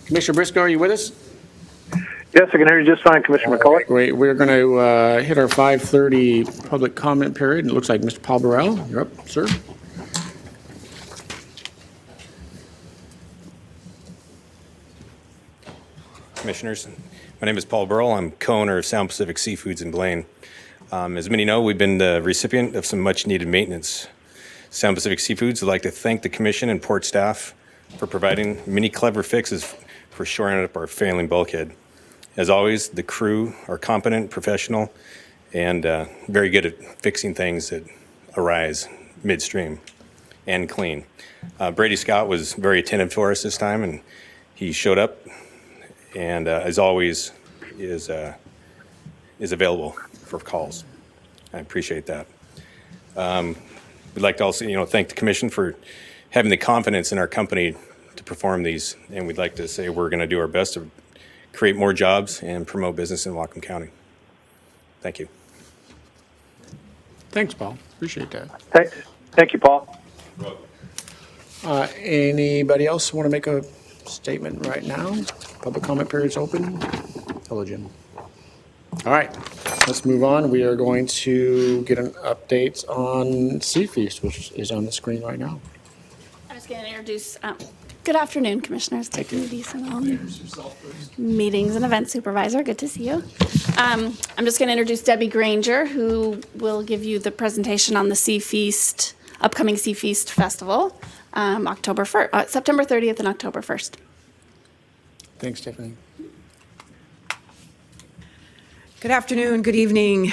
Commissioner Briscoe, are you with us? Yes, I can hear you just fine, Commissioner McCullough. Great. We're going to hit our 5:30 public comment period. It looks like Mr. Paul Burrell, you're up, sir. Commissioners, my name is Paul Burrell. I'm co-owner of Sound Pacific Seafoods in Blaine. As many know, we've been the recipient of some much-needed maintenance. Sound Pacific Seafoods would like to thank the Commission and port staff for providing many clever fixes for shoring up our failing bulkhead. As always, the crew are competent, professional, and very good at fixing things that arise midstream and clean. Brady Scott was very attentive to us this time, and he showed up and as always is available for calls. I appreciate that. We'd like to also, thank the Commission for having the confidence in our company to perform these, and we'd like to say we're going to do our best to create more jobs and promote business in Whatcom County. Thank you. Thanks, Paul. Appreciate that. Thank you, Paul. Anybody else want to make a statement right now? Public comment period's open. Hello, Jim. All right, let's move on. We are going to get an update on Sea Feast, which is on the screen right now. I was going to introduce, good afternoon, Commissioners. Tiffany Deason, Meetings and Event Supervisor. Good to see you. I'm just going to introduce Debbie Granger, who will give you the presentation on the Sea Feast, upcoming Sea Feast Festival, September 30th and October 1st. Thanks, Tiffany. Good afternoon, good evening.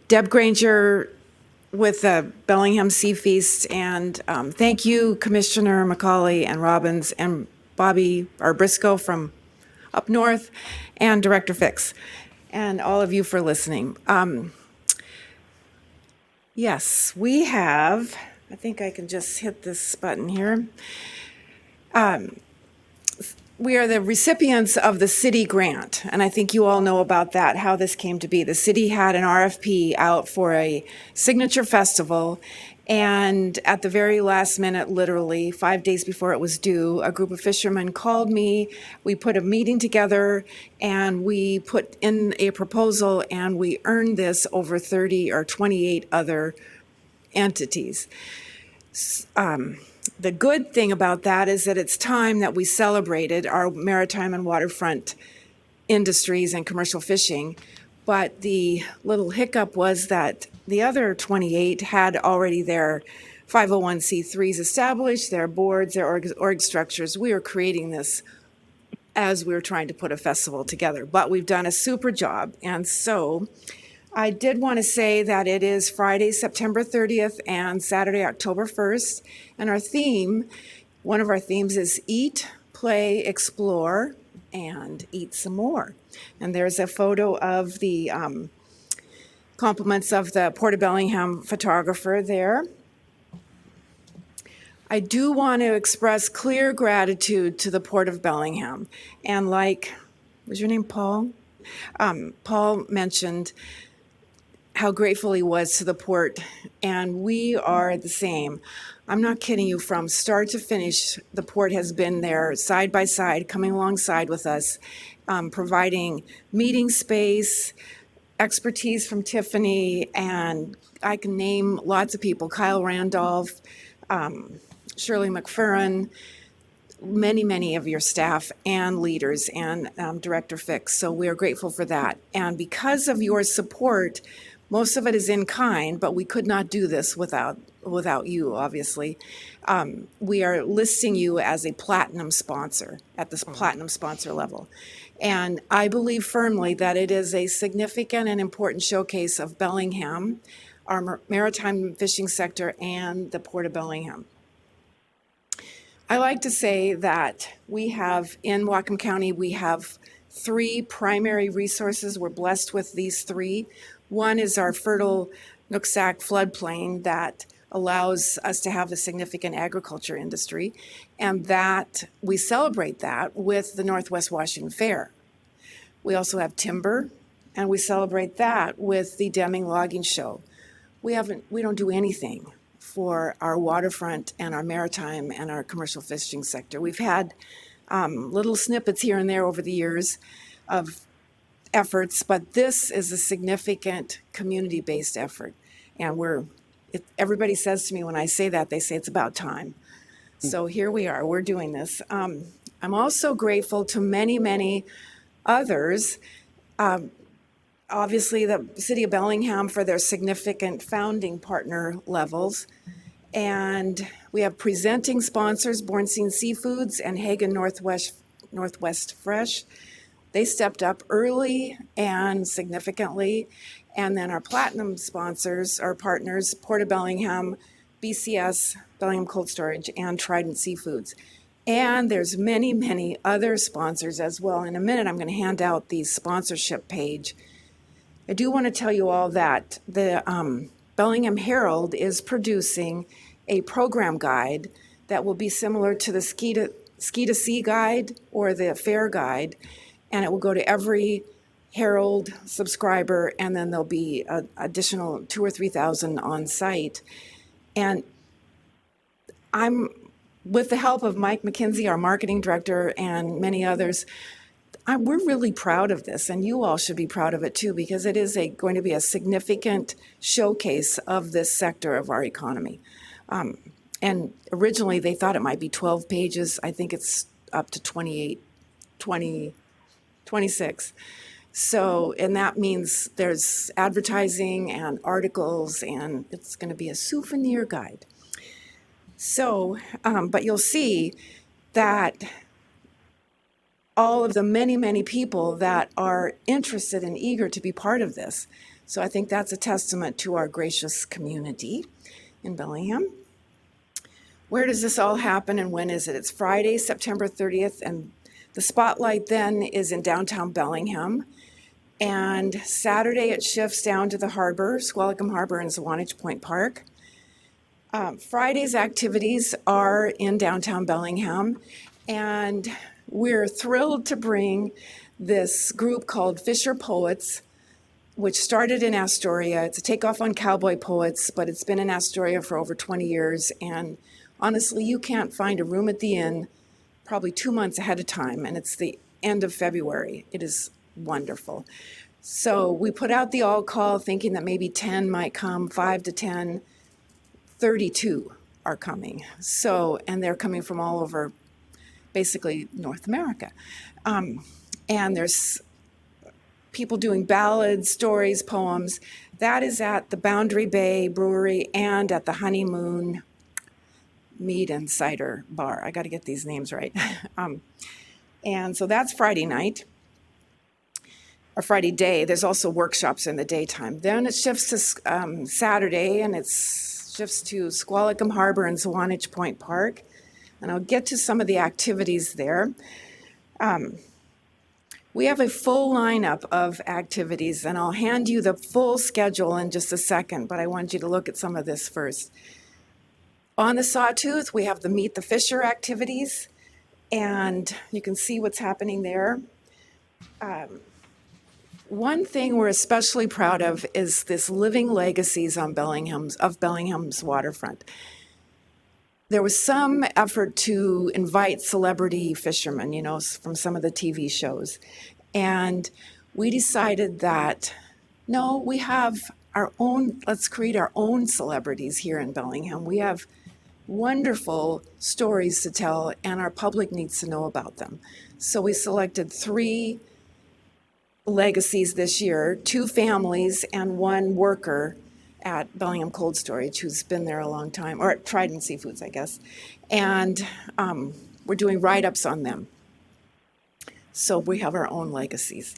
Deb Granger with the Bellingham Sea Feast, and thank you, Commissioner McCauley and Robbins and Bobby or Briscoe from up north, and Director Fix, and all of you for listening. Yes, we have, I think I can just hit this button here. We are the recipients of the city grant, and I think you all know about that, how this came to be. The city had an RFP out for a signature festival, and at the very last minute, literally 5 days before it was due, a group of fishermen called me. We put a meeting together, and we put in a proposal, and we earned this over 30 or 28 other entities. The good thing about that is that it's time that we celebrated our maritime and waterfront industries and commercial fishing. But the little hiccup was that the other 28 had already their 501c3s established, their boards, their org structures. We were creating this as we were trying to put a festival together. But we've done a super job. And so I did want to say that it is Friday, September 30th and Saturday, October 1st. And our theme, one of our themes is Eat, Play, Explore, and Eat Some More. And there's a photo of the compliments of the Port of Bellingham photographer there. I do want to express clear gratitude to the Port of Bellingham. And like, was your name Paul? Paul mentioned how grateful he was to the port, and we are the same. I'm not kidding you, from start to finish, the port has been there side by side, coming alongside with us, providing meeting space, expertise from Tiffany, and I can name lots of people, Kyle Randolph, Shirley McFerrin, many of your staff and leaders, and Director Fix. So we are grateful for that. And because of your support, most of it is in kind, but we could not do this without you, obviously. We are listing you as a platinum sponsor at this platinum sponsor level. And I believe firmly that it is a significant and important showcase of Bellingham, our maritime fishing sector, and the Port of Bellingham. I like to say that we have, in Whatcom County, we have 3 primary resources. We're blessed with these 3. One is our fertile Nooksack floodplain that allows us to have a significant agriculture industry, and that we celebrate that with the Northwest Washington Fair. We also have timber, and we celebrate that with the Deming Logging Show. We don't do anything for our waterfront and our maritime and our commercial fishing sector. We've had little snippets here and there over the years of efforts, but this is a significant community-based effort. And everybody says to me when I say that, they say it's about time. So here we are, we're doing this. I'm also grateful to many, many others. Obviously, the City of Bellingham for their significant founding partner levels. And we have presenting sponsors, Bornstein Seafoods and Hagen Northwest Fresh. They stepped up early and significantly. And then our platinum sponsors, our partners, Port of Bellingham, BCS, Bellingham Cold Storage, and Trident Seafoods. And there's many, many other sponsors as well. In a minute, I'm going to hand out the sponsorship page. I do want to tell you all that the Bellingham Herald is producing a program guide that will be similar to the Ski to Sea guide or the Fair guide, and it will go to every Herald subscriber, and then there'll be an additional 2,000 or 3,000 on site. And I'm, with the help of Mike McKinsey, our marketing director, and many others, we're really proud of this, and you all should be proud of it too, because it is going to be a significant showcase of this sector of our economy. And originally they thought it might be 12 pages. I think it's up to 28, 20, 26. So, and that means there's advertising and articles, and it's going to be a souvenir guide. So, but you'll see that all of the many, many people that are interested and eager to be part of this. So I think that's a testament to our gracious community in Bellingham. Where does this all happen and when is it? It's Friday, September 30th, and the spotlight then is in downtown Bellingham. And Saturday it shifts down to the harbor, Squalicum Harbor and Sawanich Point Park. Friday's activities are in downtown Bellingham, and we're thrilled to bring this group called Fisher Poets, which started in Astoria. It's a takeoff on Cowboy Poets, but it's been in Astoria for over 20 years. And honestly, you can't find a room at the inn probably 2 months ahead of time, and it's the end of February. It is wonderful. So we put out the all call thinking that maybe 10 might come, 5 to 10, 32 are coming. So, and they're coming from all over basically North America. And there's people doing ballads, stories, poems. That is at the Boundary Bay Brewery and at the Honeymoon Mead and Cider Bar. I got to get these names right. And so that's Friday night, or Friday day. There's also workshops in the daytime. Then it shifts to Saturday, and it shifts to Squalicum Harbor and Sawanich Point Park. And I'll get to some of the activities there. We have a full lineup of activities, and I'll hand you the full schedule in just a second, but I want you to look at some of this first. On the Sawtooth, we have the Meet the Fisher activities, and you can see what's happening there. One thing we're especially proud of is this living legacies on Bellingham's waterfront. There was some effort to invite celebrity fishermen, you know, from some of the TV shows. And we decided that, no, we have our own, let's create our own celebrities here in Bellingham. We have wonderful stories to tell, and our public needs to know about them. So we selected 3 legacies this year, 2 families and 1 worker at Bellingham Cold Storage, who's been there a long time, or at Trident Seafoods, I guess. And we're doing write-ups on them. So we have our own legacies.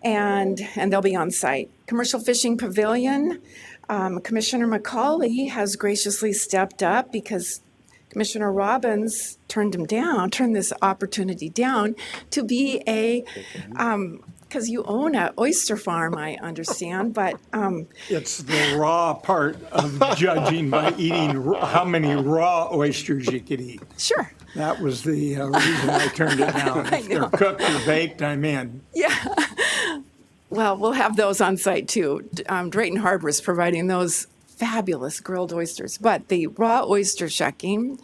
And they'll be on site. Commercial Fishing Pavilion, Commissioner McCauley has graciously stepped up because Commissioner Robbins turned this opportunity down to be a, because you own an oyster farm, I understand, but. It's the raw part of judging by eating how many raw oysters you could eat. Sure. That was the reason I turned it down. If they're cooked or baked, I'm in. Yeah. Well, we'll have those on site too. Drayton Harbor is providing those fabulous grilled oysters. But the raw oyster shucking,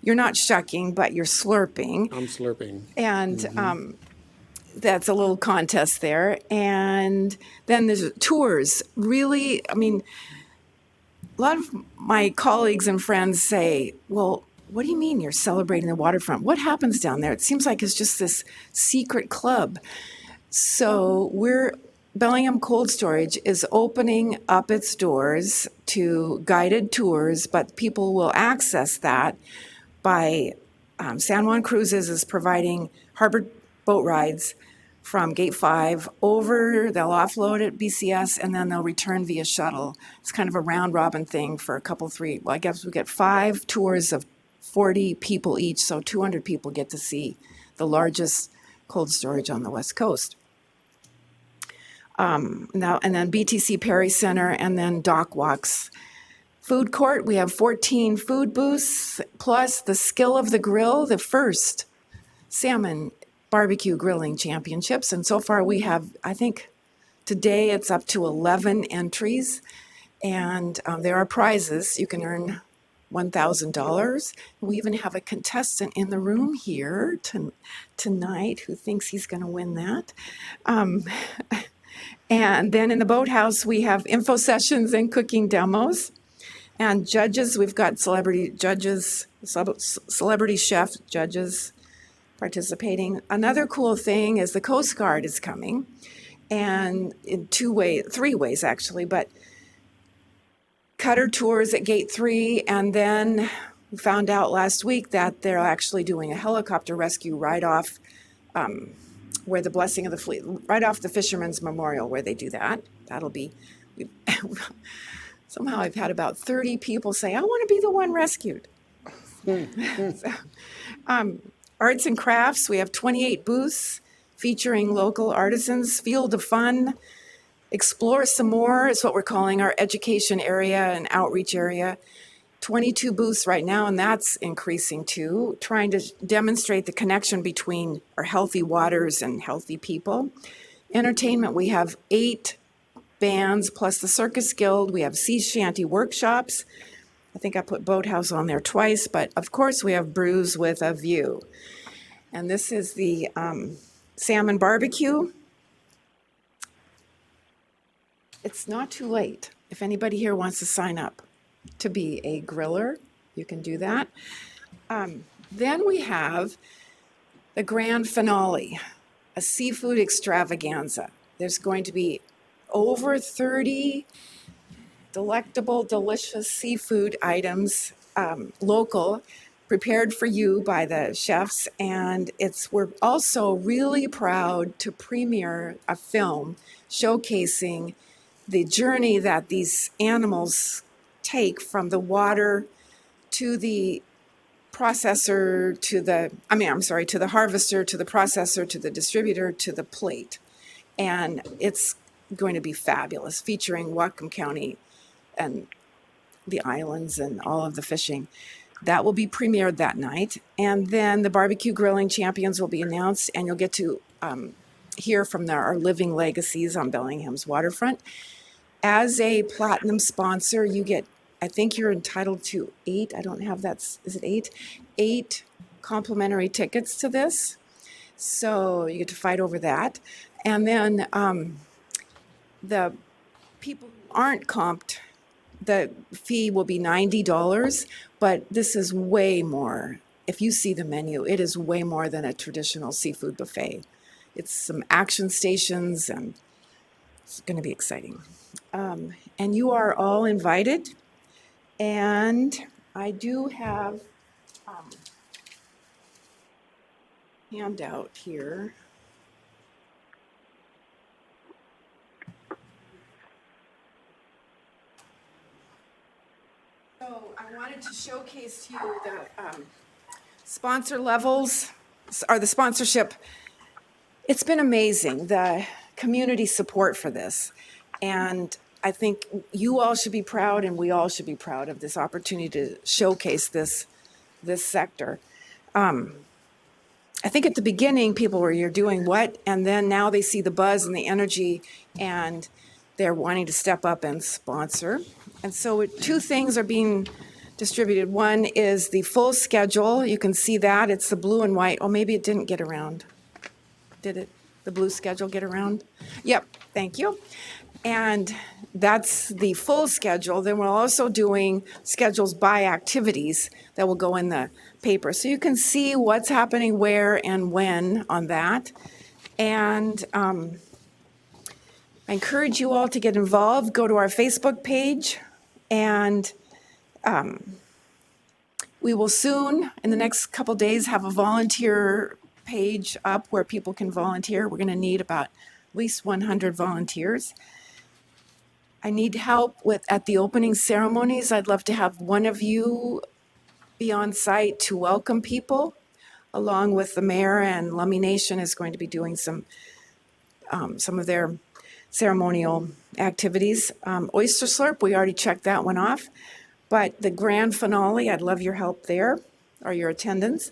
you're not shucking, but you're slurping. I'm slurping. And that's a little contest there. And then there's tours. Really, I mean, a lot of my colleagues and friends say, well, what do you mean you're celebrating the waterfront? What happens down there? It seems like it's just this secret club. So Bellingham Cold Storage is opening up its doors to guided tours, but people will access that by San Juan Cruises is providing harbor boat rides from Gate 5 over, they'll offload at BCS, and then they'll return via shuttle. It's kind of a round-robin thing for I guess we get 5 tours of 40 people each, so 200 people get to see the largest cold storage on the West Coast. And then BTC Perry Center, and then dock walks. Food court, we have 14 food booths, plus the Skill of the Grill, the first salmon barbecue grilling championships. And so far we have, I think today it's up to 11 entries. And there are prizes. You can earn $1,000. We even have a contestant in the room here tonight who thinks he's going to win that. And then in the boathouse, we have info sessions and cooking demos. And judges, we've got celebrity judges, celebrity chef judges participating. Another cool thing is the Coast Guard is coming, and in 3 ways actually, but cutter tours at Gate 3, and then we found out last week that they're actually doing a helicopter rescue right off where the Blessing of the Fleet, right off the Fisherman's Memorial where they do that. That'll be, somehow I've had about 30 people say, I want to be the one rescued. Arts and crafts, we have 28 booths featuring local artisans. Field of Fun, Explore Some More is what we're calling our education area and outreach area. 22 booths right now, and that's increasing too, trying to demonstrate the connection between our healthy waters and healthy people. Entertainment, we have 8 bands plus the Circus Guild. We have sea shanty workshops. I think I put Boathouse on there twice, but of course we have Brews with a View. And this is the salmon barbecue. It's not too late. If anybody here wants to sign up to be a griller, you can do that. Then we have the grand finale, a seafood extravaganza. There's going to be over 30 delectable, delicious seafood items, local, prepared for you by the chefs. And we're also really proud to premiere a film showcasing the journey that these animals take from the water to the processor, to the harvester, to the processor, to the distributor, to the plate. And it's going to be fabulous, featuring Whatcom County and the islands and all of the fishing. That will be premiered that night. And then the barbecue grilling champions will be announced, and you'll get to hear from our living legacies on Bellingham's waterfront. As a platinum sponsor, you get, I think you're entitled to 8, I don't have that, is it 8? 8 complimentary tickets to this. So you get to fight over that. And then the people who aren't comped, the fee will be $90, but this is way more. If you see the menu, it is way more than a traditional seafood buffet. It's some action stations, and it's going to be exciting. And you are all invited. And I do have handout here. So I wanted to showcase to you the sponsor levels, or the sponsorship. It's been amazing, the community support for this. And I think you all should be proud, and we all should be proud of this opportunity to showcase this sector. I think at the beginning, people were, you're doing what? And then now they see the buzz and the energy, and they're wanting to step up and sponsor. And so two things are being distributed. One is the full schedule. You can see that. It's the blue and white. Oh, maybe it didn't get around. Did it? The blue schedule get around? Yep, thank you. And that's the full schedule. Then we're also doing schedules by activities that will go in the paper. So you can see what's happening where and when on that. And I encourage you all to get involved. Go to our Facebook page, and we will soon, in the next couple days, have a volunteer page up where people can volunteer. We're going to need about at least 100 volunteers. I need help at the opening ceremonies. I'd love to have one of you be on site to welcome people, along with the mayor, and Lummi Nation is going to be doing some of their ceremonial activities. Oyster Slurp, we already checked that one off. But the grand finale, I'd love your help there, or your attendance.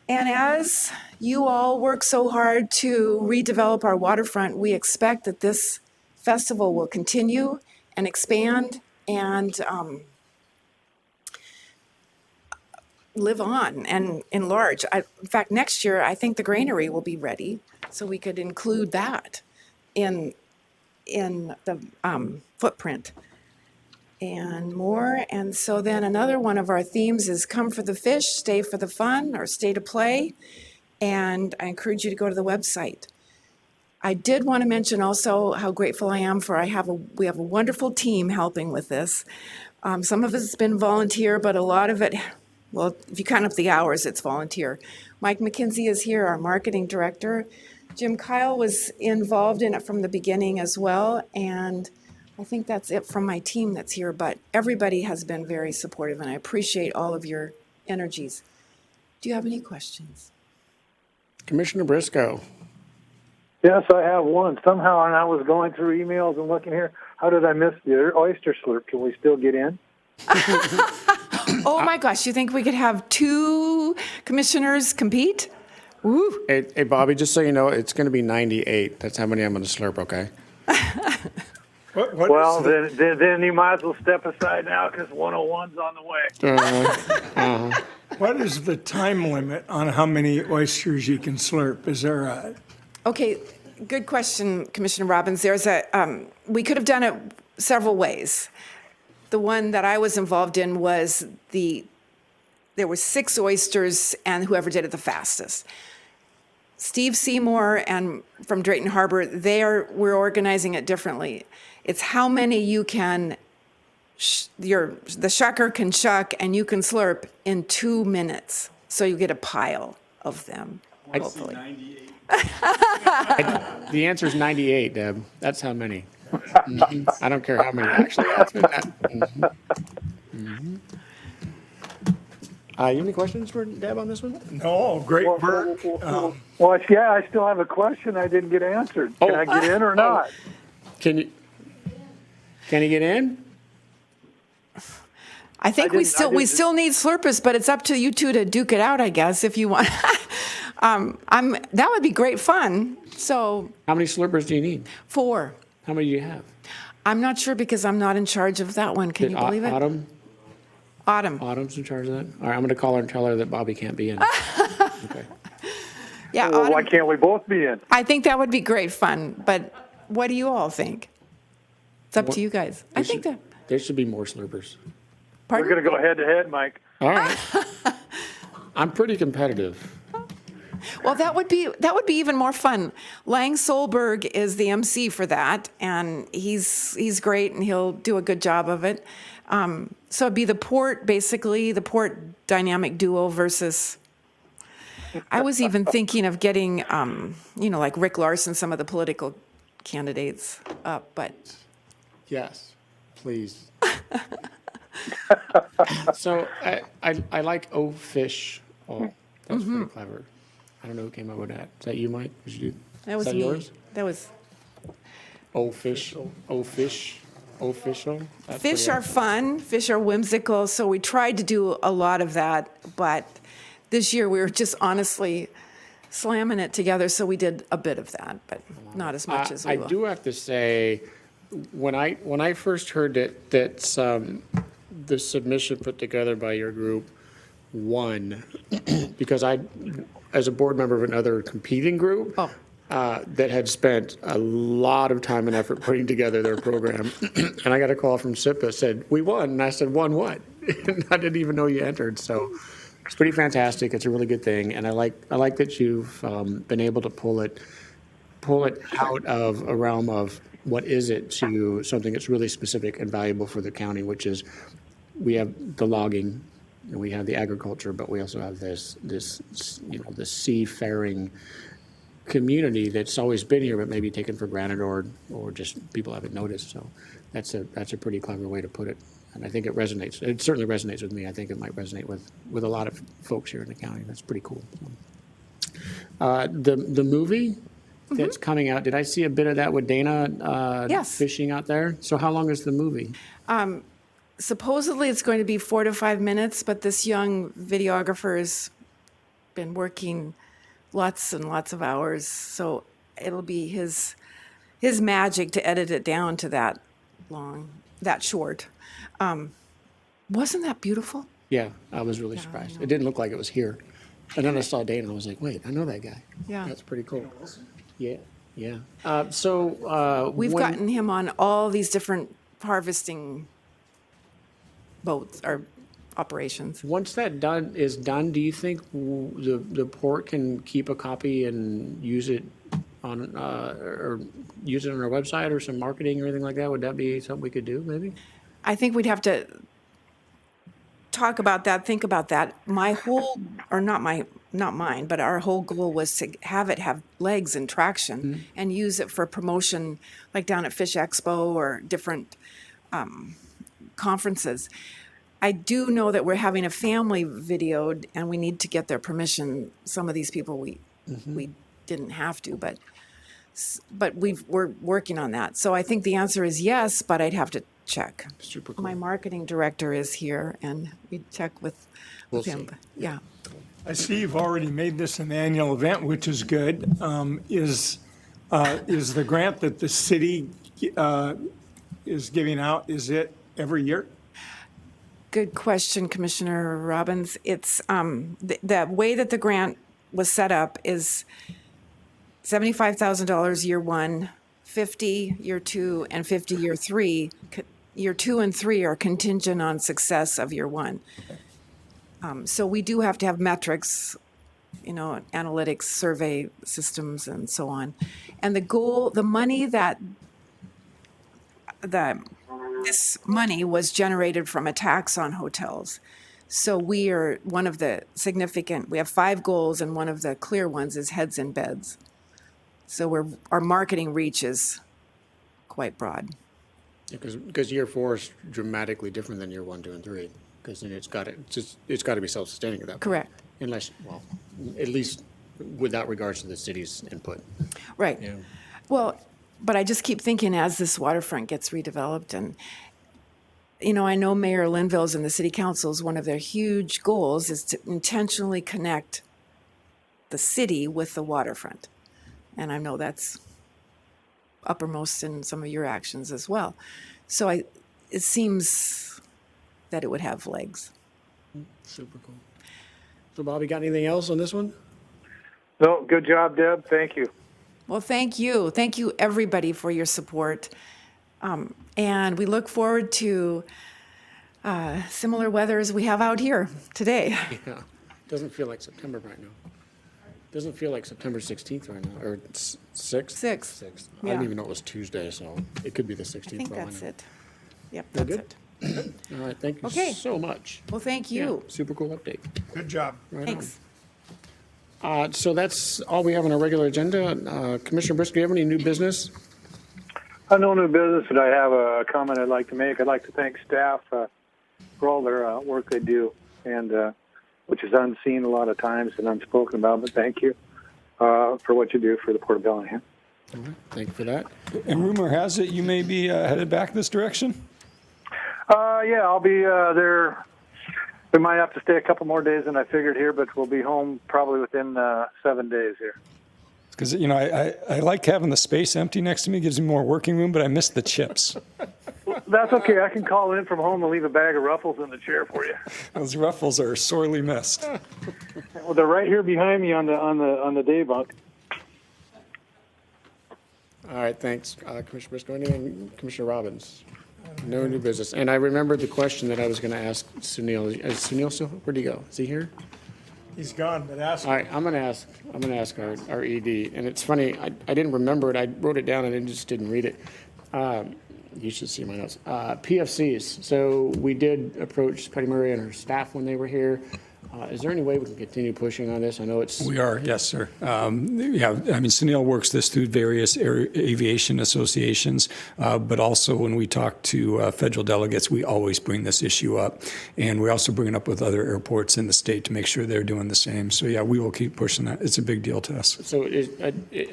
And as you all work so hard to redevelop our waterfront, we expect that this festival will continue and expand and live on and enlarge. In fact, next year, I think the granary will be ready, so we could include that in the footprint and more. And so then another one of our themes is come for the fish, stay for the fun, or stay to play. And I encourage you to go to the website. I did want to mention also how grateful I am for we have a wonderful team helping with this. Some of it's been volunteer, but a lot of it, well, if you count up the hours, it's volunteer. Mike McKenzie is here, our marketing director. Jim Kyle was involved in it from the beginning as well, and I think that's it from my team that's here, but everybody has been very supportive, and I appreciate all of your energies. Do you have any questions? Commissioner Briscoe. Yes, I have one. Somehow, and I was going through emails and looking here, how did I miss the oyster slurp? Can we still get in? Oh my gosh, you think we could have two commissioners compete? Woo. Hey, Bobby, just so you know, it's going to be 98. That's how many I'm going to slurp, okay? Well, then you might as well step aside now because 101's on the way. What is the time limit on how many oysters you can slurp? Is there a... Okay, good question, Commissioner Robbins. We could have done it several ways. The one that I was involved in was there were 6 oysters and whoever did it the fastest. Steve Seymour and from Drayton Harbor, we're organizing it differently. It's how many you can, the shucker can shuck and you can slurp in 2 minutes. So you get a pile of them, hopefully. The answer is 98, Deb. That's how many. Mm-hmm. I don't care how many. Actually, that's been that. Mm-hmm. Mm-hmm. You have any questions for Deb on this one? No, great work. Well, yeah, I still have a question I didn't get answered. Can I get in or not? Can you get in? I think we still need slurpers, but it's up to you two to duke it out, I guess, if you want. That would be great fun. So How many slurpers do you need? 4. How many do you have? I'm not sure because I'm not in charge of that one. Can you believe it? Autumn. Autumn's in charge of that? All right, I'm going to call her and tell her that Bobby can't be in. Okay. Yeah, Well, Autumn. why can't we both be in? I think that would be great fun, but what do you all think? It's up to you guys. I think that. There should be more slurpers. Pardon? We're going to go head to head, Mike. All right. I'm pretty competitive. Well, that would be even more fun. Lang Solberg is the MC for that, and he's great, and he'll do a good job of it. So it'd be the port dynamic duo versus. I was even thinking of getting, like Rick Larson, some of the political candidates up, but. Yes, please. So I like O Fish. Oh, that's pretty clever. I don't know who came up with that. Is that you, Mike? That was me. yours? That was. O Fish. Official. Fish are fun. Fish are whimsical. So we tried to do a lot of that, but this year we were just honestly slamming it together. So we did a bit of that, but not as much as we will. I do have to say, when I first heard that the submission put together by your group won, because I, as a board member of another competing group, Oh. that had spent a lot of time and effort putting together their program, and I got a call from SIPA, said, "We won," and I said, "Won what?" And I didn't even know you entered, so it's pretty fantastic. It's a really good thing, and I like that you've been able to pull it out of a realm of what is it to something that's really specific and valuable for the county, which is we have the logging, and we have the agriculture, but we also have this the seafaring community that's always been here, but maybe taken for granted or just people haven't noticed. So that's a pretty clever way to put it. And I think it resonates. It certainly resonates with me. I think it might resonate with a lot of folks here in the county. That's pretty cool. The movie that's coming out, did I see a bit of that with Dana Yes. fishing out there? So how long is the movie? Supposedly it's going to be 4 to 5 minutes, but this young videographer has been working lots and lots of hours, so it'll be his magic to edit it down to that long, that short. Wasn't that beautiful? Yeah, I was really surprised. It didn't look like it was here. And then I saw Dana and I was like, wait, I know that guy. Yeah. That's pretty cool. Yeah, yeah. We've gotten him on all these different harvesting boats or operations. Once that is done, do you think the port can keep a copy and use it on or use it on our website or some marketing or anything like that? Would that be something we could do, maybe? I think we'd have to talk about that, think about that. My whole, or not mine, but our whole goal was to have it have legs and traction and use it for promotion, like down at Fish Expo or different conferences. I do know that we're having a family videoed and we need to get their permission. Some of these people we didn't have to, but we're working on that. So I think the answer is yes, but I'd have to check. Super cool. My marketing director is here and we check with him. Yeah. I see you've already made this an annual event, which is good. Is the grant that the city is giving out, is it every year? Good question, Commissioner Robbins. It's the way that the grant was set up is $75,000 year one, 50 year two, and 50 year three. Year 2 and 3 are contingent on success of year 1. So we do have to have metrics, analytics, survey systems, and so on. And the goal, the money this money was generated from a tax on hotels. So we are one of the significant, we have 5 goals, and one of the clear ones is heads in beds. So our marketing reach is quite broad. Because year 4 is dramatically different than year 1, 2, and 3. Because then it's got to be self-sustaining at that point. Correct. Unless, well, at least without regards to the city's input. Right. Yeah. Well, but I just keep thinking as this waterfront gets redeveloped and, I know Mayor Linville's and the city council's one of their huge goals is to intentionally connect the city with the waterfront. And I know that's uppermost in some of your actions as well. So it seems that it would have legs. Super cool. So, Bobby, got anything else on this one? No, good job, Deb. Thank you. Well, thank you. Thank you, everybody, for your support. And we look forward to similar weather as we have out here today. Yeah. Doesn't feel like September right now. Doesn't feel like September 16th right now, or 6th? 6th. I didn't even know it was Tuesday, so it could be the 16th. I think for all that's know. it. Yep, We're that's good? it. All right, thank you Okay. so much. Well, thank Yeah, you. super cool update. Good job. Right Thanks. on. So that's all we have on our regular agenda. Commissioner Briscoe, do you have any new business? No new business, but I have a comment I'd like to make. I'd like to thank staff for all their work they do, and which is unseen a lot of times and unspoken about, but thank you for what you do for the Port of Bellingham. All right, thank you for that. And rumor has it you may be headed back this direction? Yeah, I'll be there. We might have to stay a couple more days than I figured here, but we'll be home probably within 7 days here. Because, you know, I like having the space empty next to me, gives me more working room, but I miss the chips. That's okay. I can call in from home and leave a bag of Ruffles in the chair for you. Those Ruffles are sorely missed. Well, they're right here behind me on the day bunk. All right, thanks, Commissioner Briscoe. Anything, Commissioner Robbins? No new business. And I remembered the question that I was going to ask Sunil. Is Sunil still? Where'd he go? Is he here? He's gone, but ask All right, I'm going to ask our ED. And it's funny, I didn't remember it. I wrote it down and I just didn't read it. You should see my notes. PFCs. So we did approach Patty Murray and her staff when they were here. Is there any way we can continue pushing on this? I know it's... We are, yes, sir. Yeah, I mean, Sunil works this through various aviation associations, but also when we talk to federal delegates, we always bring this issue up. And we also bring it up with other airports in the state to make sure they're doing the same. So, yeah, we will keep pushing that. It's a big deal to us. So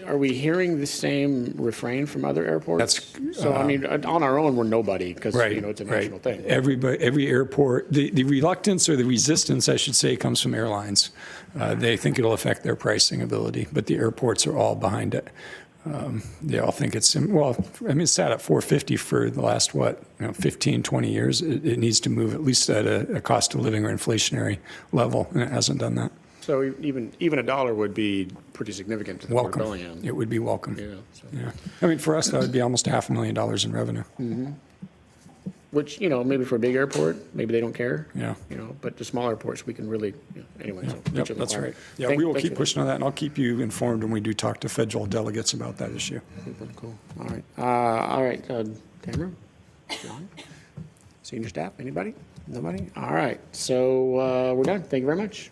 are we hearing the same refrain from other airports? I mean, on our own, we're nobody because, you know, it's a national thing. Every airport, the reluctance or the resistance, I should say, comes from airlines. They think it'll affect their pricing ability, but the airports are all behind it. They all think it's, well, I mean, it's sat at $450 for the last, 15, 20 years. It needs to move at least at a cost of living or inflationary level, and it hasn't done that. So even $1 would be pretty significant to the Port of Bellingham. It would be welcome. Yeah, so. Yeah. I mean, for us, that would be almost $500,000 in revenue. Mm-hmm. Which, you know, maybe for a big airport, maybe they don't care. Yeah. You know, but the small airports, we can really, anyway. So Yep, that's right. Yeah, we will keep pushing on that, and I'll keep you informed when we do talk to federal delegates about that issue. Cool. All right. Tamara? John? Senior staff? Anybody? Nobody? All right. So we're done. Thank you very much.